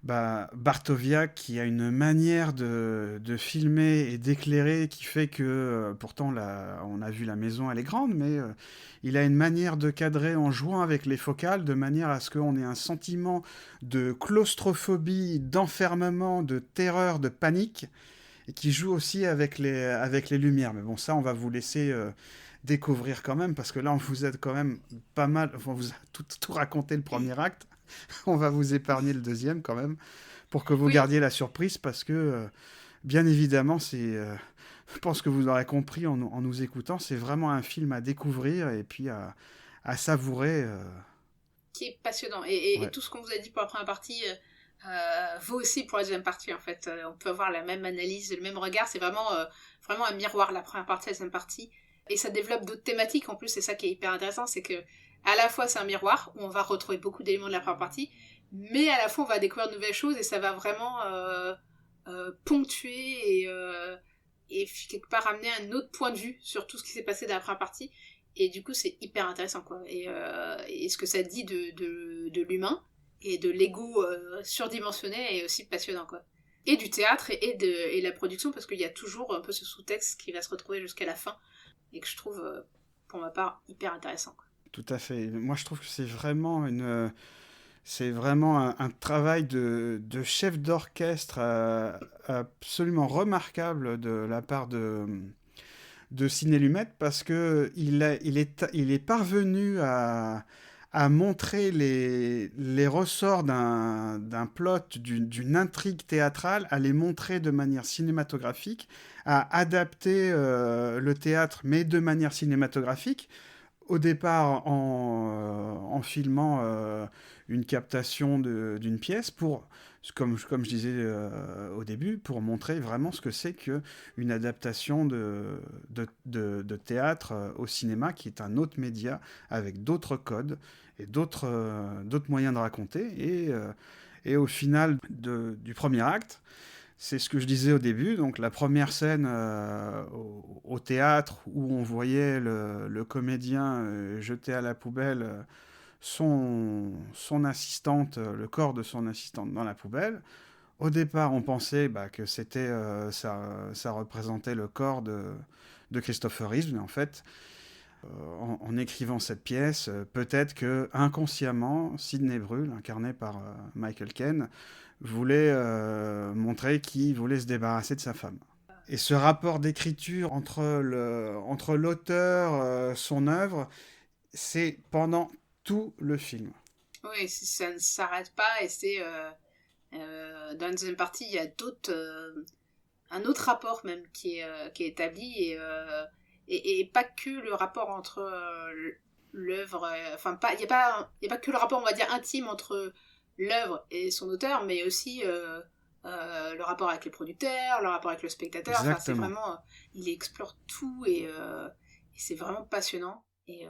Bartowiak qui a une manière de filmer et d'éclairer qui fait que, pourtant, on a vu la maison, elle est grande, mais il a une manière de cadrer en jouant avec les focales de manière à ce qu'on ait un sentiment de claustrophobie, d'enfermement, de terreur, de panique, et qui joue aussi avec les lumières. Mais bon, ça, on va vous laisser découvrir quand même, parce que là, on vous aide quand même pas mal, on vous a tout raconté le premier acte. On va vous épargner le deuxième quand même, pour que vous gardiez la surprise, parce que, bien évidemment, je pense que vous l'aurez compris en nous écoutant, c'est vraiment un film à découvrir et puis à savourer.
Qui est passionnant. Et
Ouais.
tout ce qu'on vous a dit pour la première partie vaut aussi pour la deuxième partie, en fait. On peut avoir la même analyse, le même regard. C'est vraiment un miroir, la première partie et la deuxième partie. Et ça développe d'autres thématiques, en plus. C'est ça qui est hyper intéressant, c'est que à la fois c'est un miroir, où on va retrouver beaucoup d'éléments de la première partie, mais à la fois on va découvrir de nouvelles choses, et ça va vraiment ponctuer et quelque part amener un autre point de vue sur tout ce qui s'est passé dans la première partie. Et du coup c'est hyper intéressant, quoi. Et ce que ça dit de l'humain et de l'ego surdimensionné est aussi passionnant, quoi. Et du théâtre et de la production, parce qu'il y a toujours un peu ce sous-texte qui va se retrouver jusqu'à la fin, et que je trouve pour ma part hyper intéressant, quoi.
Tout à fait. Moi, je trouve que c'est vraiment un travail de chef d'orchestre absolument remarquable de la part de Sidney Lumet, parce que il est parvenu à montrer les ressorts d'un plot, d'une intrigue théâtrale, à les montrer de manière cinématographique, à adapter le théâtre, mais de manière cinématographique. Au départ, en filmant une captation d'une pièce, comme je disais au début, pour montrer vraiment ce que c'est qu'une adaptation de théâtre au cinéma, qui est un autre média, avec d'autres codes et d'autres moyens de raconter. Et au final du premier acte, c'est ce que je disais au début, donc la première scène au théâtre où on voyait le comédien jeter à la poubelle son assistante, le corps de son assistante dans la poubelle. Au départ, on pensait que c'était ça représentait le corps de Christopher Reeves, mais en fait, en écrivant cette pièce, peut-être que inconsciemment, Sidney Brühl, incarné par Michael Caine, voulait montrer qu'il voulait se débarrasser de sa femme. Et ce rapport d'écriture entre l'auteur, son œuvre, c'est pendant tout le film.
Oui, ça ne s'arrête pas et c'est... dans la deuxième partie, il y a un autre rapport même qui est établi et pas que le rapport entre l'œuvre... Enfin, il n'y a pas que le rapport, on va dire, intime entre l'œuvre et son auteur, mais aussi le rapport avec les producteurs, le rapport avec le spectateur. Enfin, c'est vraiment... il explore tout et c'est vraiment passionnant. Et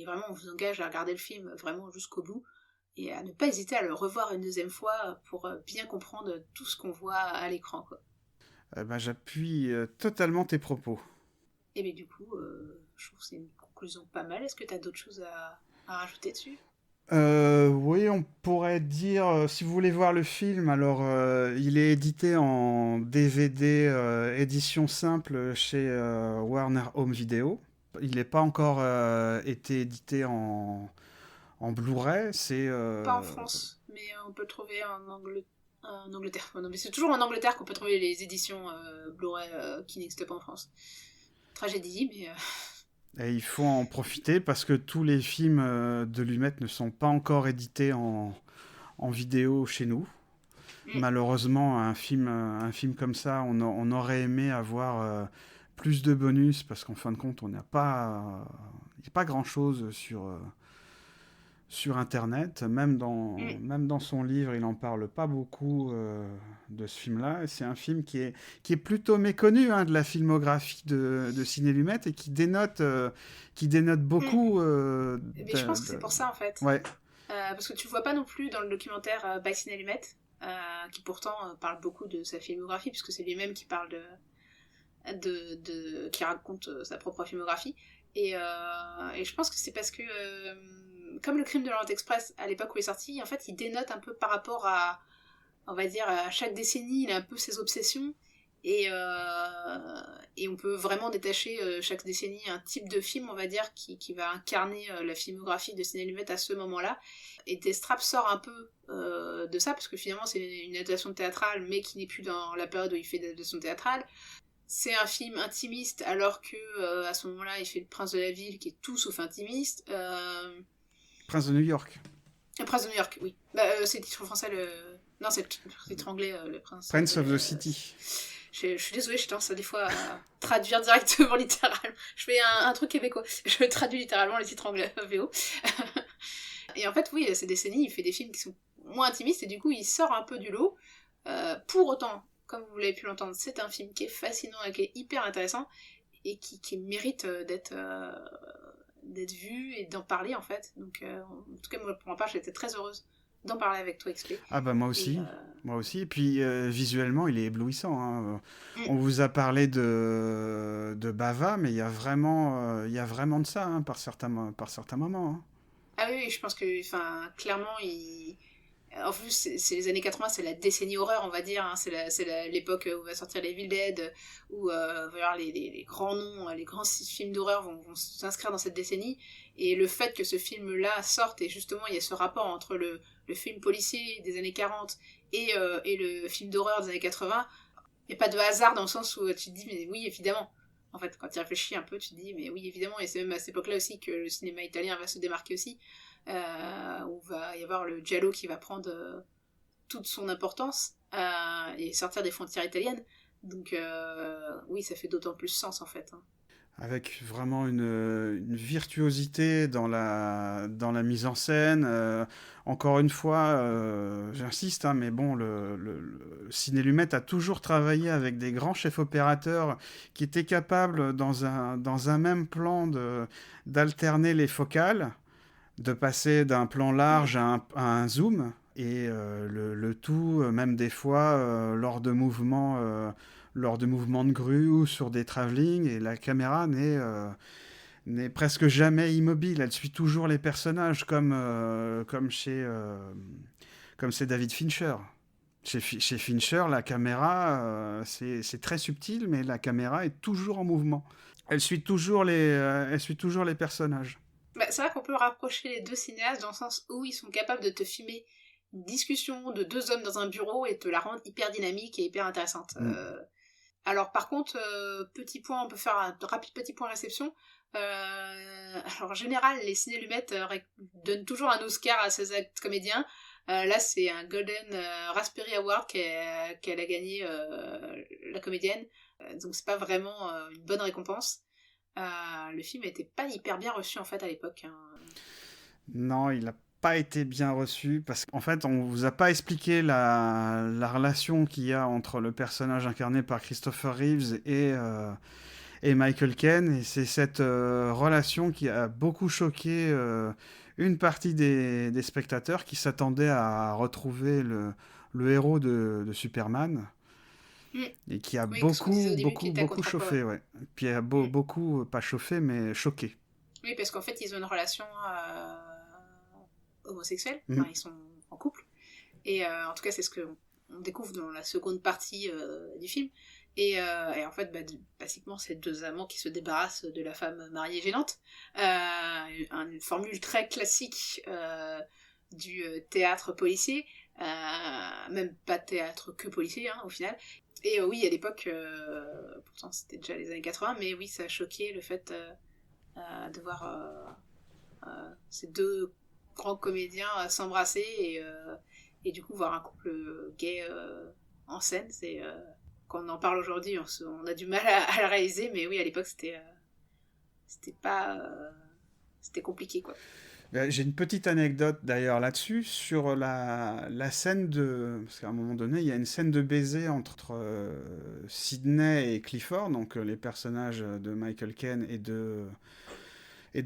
vraiment, on vous engage à regarder le film vraiment jusqu'au bout et à ne pas hésiter à le revoir une deuxième fois pour bien comprendre tout ce qu'on voit à l'écran, quoi.
J'appuie totalement tes propos.
Et bien du coup, je trouve que c'est une conclusion pas mal. Est-ce que tu as d'autres choses à rajouter dessus ?
Oui, on pourrait dire, si vous voulez voir le film, alors il est édité en DVD édition simple chez Warner Home Video. Il n'est pas encore été édité en Blu-ray.
Pas en France, mais on peut le trouver en Angleterre. Non, mais c'est toujours en Angleterre qu'on peut trouver les éditions Blu-ray qui n'existent pas en France. Tragédie, mais...
Et il faut en profiter parce que tous les films de Lumet ne sont pas encore édités en vidéo chez nous. Malheureusement, un film comme ça, on aurait aimé avoir plus de bonus parce qu'en fin de compte, il n'y a pas grand-chose sur Internet. Même dans son livre, il n'en parle pas beaucoup de ce film-là. Et c'est un film qui est plutôt méconnu de la filmographie de Ciné Lumet et qui dénote beaucoup.
Mais je pense que c'est pour ça, en fait.
Ouais.
Parce que tu ne vois pas non plus dans le documentaire By Ciné Lumet, qui pourtant parle beaucoup de sa filmographie, puisque c'est lui-même qui parle qui raconte sa propre filmographie. Et je pense que c'est parce que... comme le Crime de l'Orient Express à l'époque où il est sorti, en fait il dénote un peu par rapport à, on va dire, à chaque décennie, il a un peu ses obsessions et on peut vraiment détacher chaque décennie un type de film, on va dire, qui va incarner la filmographie de Ciné Lumet à ce moment-là. Et Death Trap sort un peu de ça, parce que finalement c'est une adaptation théâtrale mais qui n'est plus dans la période où il fait d'adaptation théâtrale. C'est un film intimiste alors que à ce moment-là il fait Le Prince de la Ville qui est tout sauf intimiste.
Prince de New York.
Le Prince de New York, oui. C'est le titre français, non, c'est le titre anglais, le Prince.
Prince of the City.
Je suis désolée, je tendance des fois à traduire directement, littéralement. Je fais un truc québécois. Je traduis littéralement les titres anglais VO. Et en fait, oui, ces décennies, il fait des films qui sont moins intimistes et du coup, il sort un peu du lot. Pour autant, comme vous l'avez pu l'entendre, c'est un film qui est fascinant et qui est hyper intéressant et qui mérite d'être vu et d'en parler, en fait. Donc, en tout cas, moi, pour ma part, j'étais très heureuse d'en parler avec toi, XP.
Ah bah moi aussi. Moi aussi. Et puis, visuellement, il est éblouissant. Hein. On vous a parlé de Bava, mais il y a vraiment de ça hein, par certains moments. Hein.
Ah oui, je pense que, clairement, en plus, c'est les années 80, c'est la décennie horreur, on va dire. Hein. C'est l'époque où va sortir les Evil Dead, où les grands noms, les grands films d'horreur vont s'inscrire dans cette décennie. Et le fait que ce film-là sorte, et justement, il y a ce rapport entre le film policier des années 40 et le film d'horreur des années 80, il n'y a pas de hasard dans le sens où tu te dis, mais oui, évidemment. En fait, quand tu réfléchis un peu, tu te dis, mais oui, évidemment. Et c'est même à cette époque-là aussi que le cinéma italien va se démarquer aussi. Où va y avoir le giallo qui va prendre toute son importance et sortir des frontières italiennes. Donc oui, ça fait d'autant plus sens en fait. Hein.
Avec vraiment une virtuosité dans la mise en scène. Encore une fois, j'insiste, hein, mais bon, le Ciné Lumet a toujours travaillé avec des grands chefs opérateurs qui étaient capables, dans un même plan, d'alterner les focales, de passer d'un plan large à un zoom, et le tout, même des fois, lors de mouvements de grue ou sur des travelling, et la caméra n'est presque jamais immobile, elle suit toujours les personnages, comme c'est David Fincher. Chez Fincher, la caméra, c'est très subtil, mais la caméra est toujours en mouvement. Elle suit toujours les personnages.
C'est vrai qu'on peut rapprocher les deux cinéastes dans le sens où ils sont capables de te filmer une discussion de deux hommes dans un bureau et te la rendre hyper dynamique et hyper intéressante. Alors par contre, petit point, on peut faire un rapide petit point réception. Alors en général, les ciné-lumettes donnent toujours un Oscar à ces comédiens. Là, c'est un Golden Raspberry Award qu'elle a gagné, la comédienne. Donc c'est pas vraiment une bonne récompense. Le film n'était pas hyper bien reçu en fait à l'époque. Hein.
Non, il n'a pas été bien reçu parce qu'en fait, on vous a pas expliqué la relation qu'il y a entre le personnage incarné par Christopher Reeves et Michael Caine. Et c'est cette relation qui a beaucoup choqué une partie des spectateurs qui s'attendaient à retrouver le héros de Superman. Et qui a beaucoup chauffé, ouais. Puis a beaucoup, pas chauffé, mais choqué.
Oui, parce qu'en fait, ils ont une relation homosexuelle. Enfin, ils sont en couple. Et en tout cas, c'est ce qu'on découvre dans la seconde partie du film. Et en fait, basiquement, c'est deux amants qui se débarrassent de la femme mariée gênante. Une formule très classique du théâtre policier. Même pas théâtre que policier, hein, au final. Et oui, à l'époque, pourtant c'était déjà les années 80, mais oui, ça a choqué le fait de voir ces deux grands comédiens s'embrasser et du coup voir un couple gay en scène. C'est, quand on en parle aujourd'hui, on a du mal à le réaliser, mais oui, à l'époque c'était compliqué, quoi.
J'ai une petite anecdote d'ailleurs là-dessus, sur la scène de... Parce qu'à un moment donné, il y a une scène de baiser entre Sidney et Clifford, donc les personnages de Michael Caine et de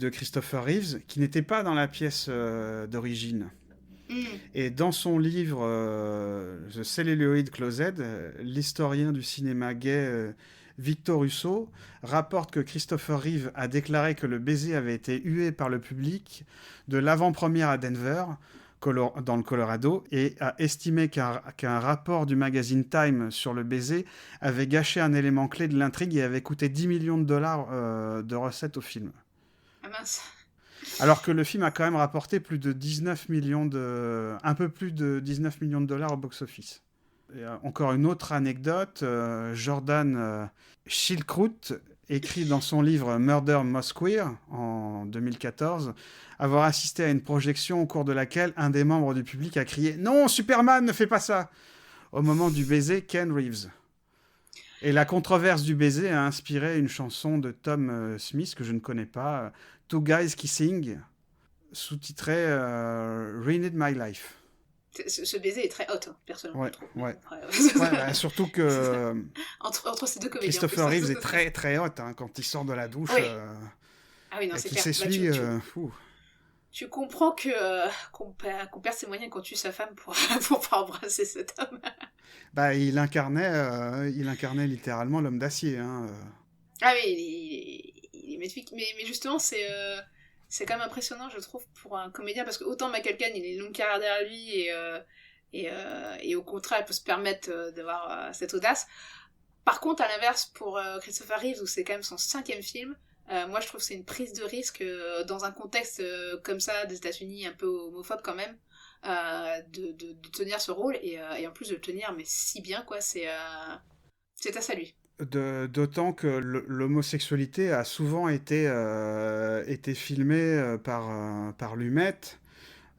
Christopher Reeves, qui n'étaient pas dans la pièce d'origine. Et dans son livre The Celluloid Closet, l'historien du cinéma gay Victor Russo rapporte que Christopher Reeve a déclaré que le baiser avait été hué par le public de l'avant-première à Denver, dans le Colorado, et a estimé qu'un rapport du magazine Time sur le baiser avait gâché un élément clé de l'intrigue et avait coûté $10 millions de recettes au film.
Ah mince.
Alors que le film a quand même rapporté un peu plus de 19 millions de dollars au box-office. Et, encore une autre anecdote, Jordan Schildkrut écrit dans son livre Murder Most Queer en 2014 avoir assisté à une projection au cours de laquelle un des membres du public a crié « Non, Superman, ne fais pas ça !» au moment du baiser Ken Reeves. Et la controverse du baiser a inspiré une chanson de Tom Smith que je ne connais pas, Two Guys Kissing, sous-titré Ruined My Life.
Ce baiser est très hot, hein, personnellement.
Ouais. Surtout que
entre ces deux comédiens.
Christopher Reeves est très très hot hein, quand il sort de la douche.
Oui. Ah oui, non,
et
c'est
qu'il
clair.
s'essuie.
Tu comprends qu'on perd ses moyens quand tue sa femme pour pas embrasser cet homme.
Il incarnait littéralement l'homme d'acier. Hein.
Ah oui, il est magnifique. Mais justement, c'est quand même impressionnant, je trouve, pour un comédien, parce que autant Michael Caine, il a une longue carrière derrière lui, et au contraire, il peut se permettre d'avoir cette audace. Par contre, à l'inverse, pour Christopher Reeves, où c'est quand même son 5e film, moi je trouve que c'est une prise de risque dans un contexte comme ça, des États-Unis, un peu homophobe quand même, de tenir ce rôle, et en plus de le tenir, mais si bien, quoi, c'est à saluer.
D'autant que l'homosexualité a souvent été filmée par Lumet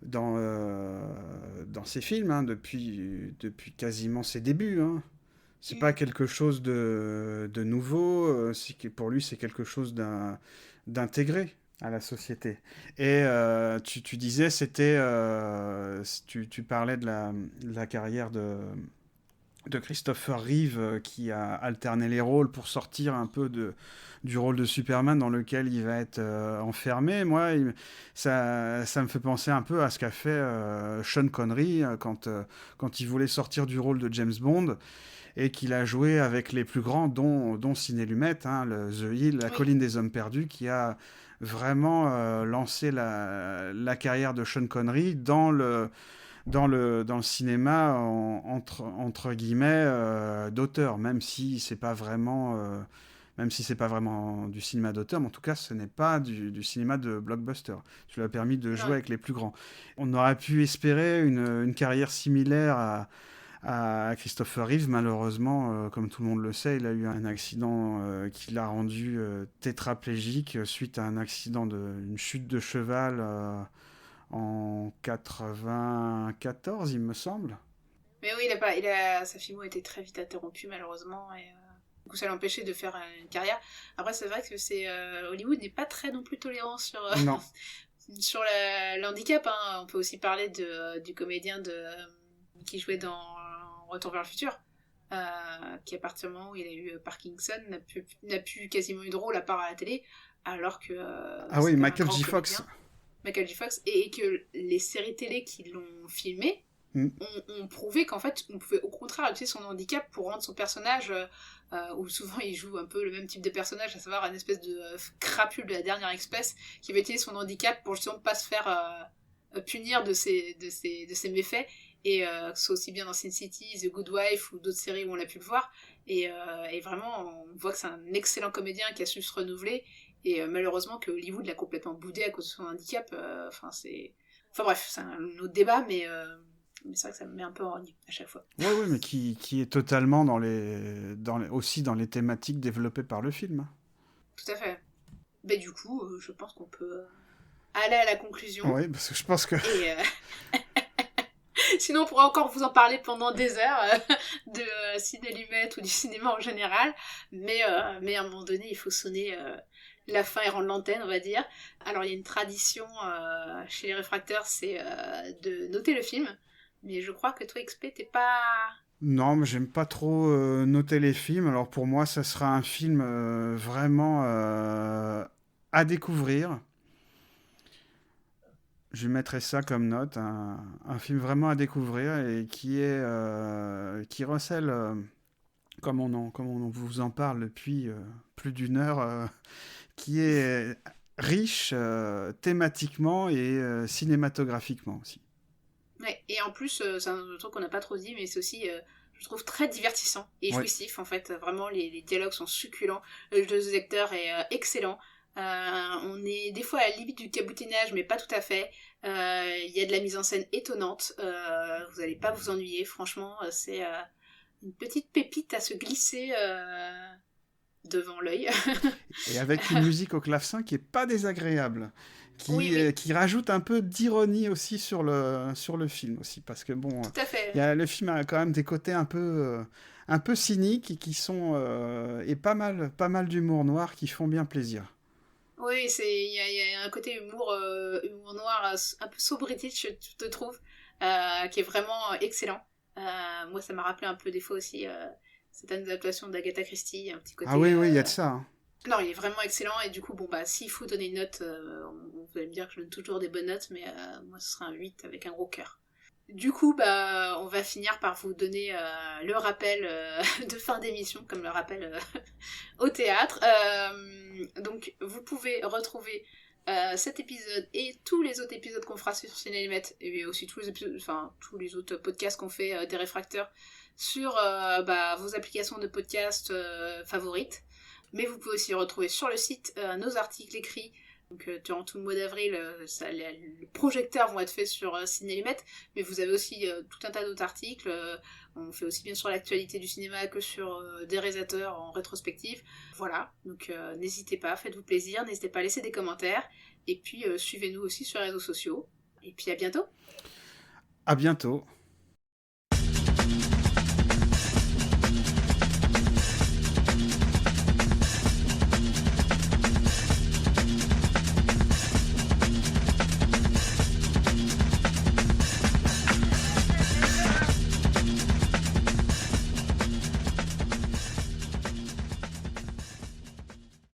dans ses films, hein, depuis quasiment ses débuts. Hein. C'est pas quelque chose de nouveau, pour lui c'est quelque chose d'intégré à la société. Et tu disais, tu parlais de la carrière de Christopher Reeve qui a alterné les rôles pour sortir un peu du rôle de Superman dans lequel il va être enfermé. Moi, ça me fait penser un peu à ce qu'a fait Sean Connery quand il voulait sortir du rôle de James Bond et qu'il a joué avec les plus grands, dont Sidney Lumet, hein, The Hill, la colline des hommes perdus, qui a vraiment lancé la carrière de Sean Connery dans le cinéma entre guillemets d'auteur, même si c'est pas vraiment du cinéma d'auteur, mais en tout cas ce n'est pas du cinéma de blockbuster. Ça lui a permis de jouer avec les plus grands. On aurait pu espérer une carrière similaire à Christopher Reeve. Malheureusement, comme tout le monde le sait, il a eu un accident qui l'a rendu tétraplégique suite à un accident une chute de cheval en 94, il me semble.
Mais oui, sa filmo a été très vite interrompue malheureusement et du coup ça l'a empêché de faire une carrière. Après c'est vrai que Hollywood n'est pas très non plus tolérant sur
Non.
sur le handicap. Hein. On peut aussi parler du comédien qui jouait dans Retour vers le futur, qui à partir du moment où il a eu Parkinson n'a plus quasiment eu de rôle à part à la télé, alors que
oui, Michael J. Fox.
Michael J. Fox, et que les séries télé qui l'ont filmé ont prouvé qu'en fait on pouvait au contraire utiliser son handicap pour rendre son personnage où souvent il joue un peu le même type de personnage, à savoir une espèce de crapule de la dernière espèce qui va utiliser son handicap pour justement pas se faire punir de ses méfaits, et que ce soit aussi bien dans Sin City, The Good Wife ou d'autres séries où on a pu le voir, et vraiment on voit que c'est un excellent comédien qui a su se renouveler, et malheureusement que Hollywood l'a complètement boudé à cause de son handicap. Enfin bref, c'est un autre débat, mais c'est vrai que ça me met un peu en ornier à chaque fois.
Oui, mais qui est totalement aussi dans les thématiques développées par le film.
Tout à fait. Mais du coup, je pense qu'on peut aller à la conclusion.
Oui, parce que je pense que...
Et sinon, on pourrait encore vous en parler pendant des heures de ciné-allumette ou du cinéma en général. Mais à un moment donné, il faut sonner la fin et rendre l'antenne, on va dire. Alors, il y a une tradition chez les réfractaires, c'est de noter le film. Mais je crois que toi, XP, t'es pas...
Non, mais j'aime pas trop noter les films. Alors pour moi, ça sera un film vraiment à découvrir. Je mettrai ça comme note. Un film vraiment à découvrir et qui recèle, comme on vous en parle depuis plus d'une heure, qui est riche thématiquement et cinématographiquement aussi.
Ouais, et en plus, c'est un truc qu'on n'a pas trop dit, mais c'est aussi, je trouve, très divertissant et jouissif, en fait. Vraiment, les dialogues sont succulents, le jeu des acteurs est excellent. On est des fois à la limite du caboutinage, mais pas tout à fait. Il y a de la mise en scène étonnante. Vous n'allez pas vous ennuyer, franchement. C'est une petite pépite à se glisser devant l'œil.
Et avec une musique au clavecin qui est pas désagréable. Qui rajoute un peu d'ironie aussi sur le film aussi, parce que bon,
tout à fait.
Le film a quand même des côtés un peu cyniques et qui sont et pas mal d'humour noir qui font bien plaisir.
Oui, il y a un côté humour noir un peu so british, je te trouve, qui est vraiment excellent. Moi, ça m'a rappelé un peu des fois aussi certaines adaptations d'Agatha Christie, un petit côté.
Ah oui, il y a de ça. Hein.
Non, il est vraiment excellent, et du coup, s'il faut donner une note, vous allez me dire que je donne toujours des bonnes notes, mais moi ce sera un 8 avec un gros cœur. Du coup, on va finir par vous donner le rappel de fin d'émission, comme le rappel au théâtre. Donc, vous pouvez retrouver cet épisode et tous les autres épisodes qu'on fera sur Ciné-Allumette, et aussi tous les autres podcasts qu'on fait des réfracteurs sur vos applications de podcast favorites. Mais vous pouvez aussi retrouver sur le site nos articles écrits. Donc, durant tout le mois d'avril, les projecteurs vont être faits sur Ciné-Allumette, mais vous avez aussi tout un tas d'autres articles. On fait aussi bien sur l'actualité du cinéma que sur des réalisateurs en rétrospective. Voilà, donc n'hésitez pas, faites-vous plaisir, n'hésitez pas à laisser des commentaires, et puis suivez-nous aussi sur les réseaux sociaux. Et puis à bientôt.
À bientôt.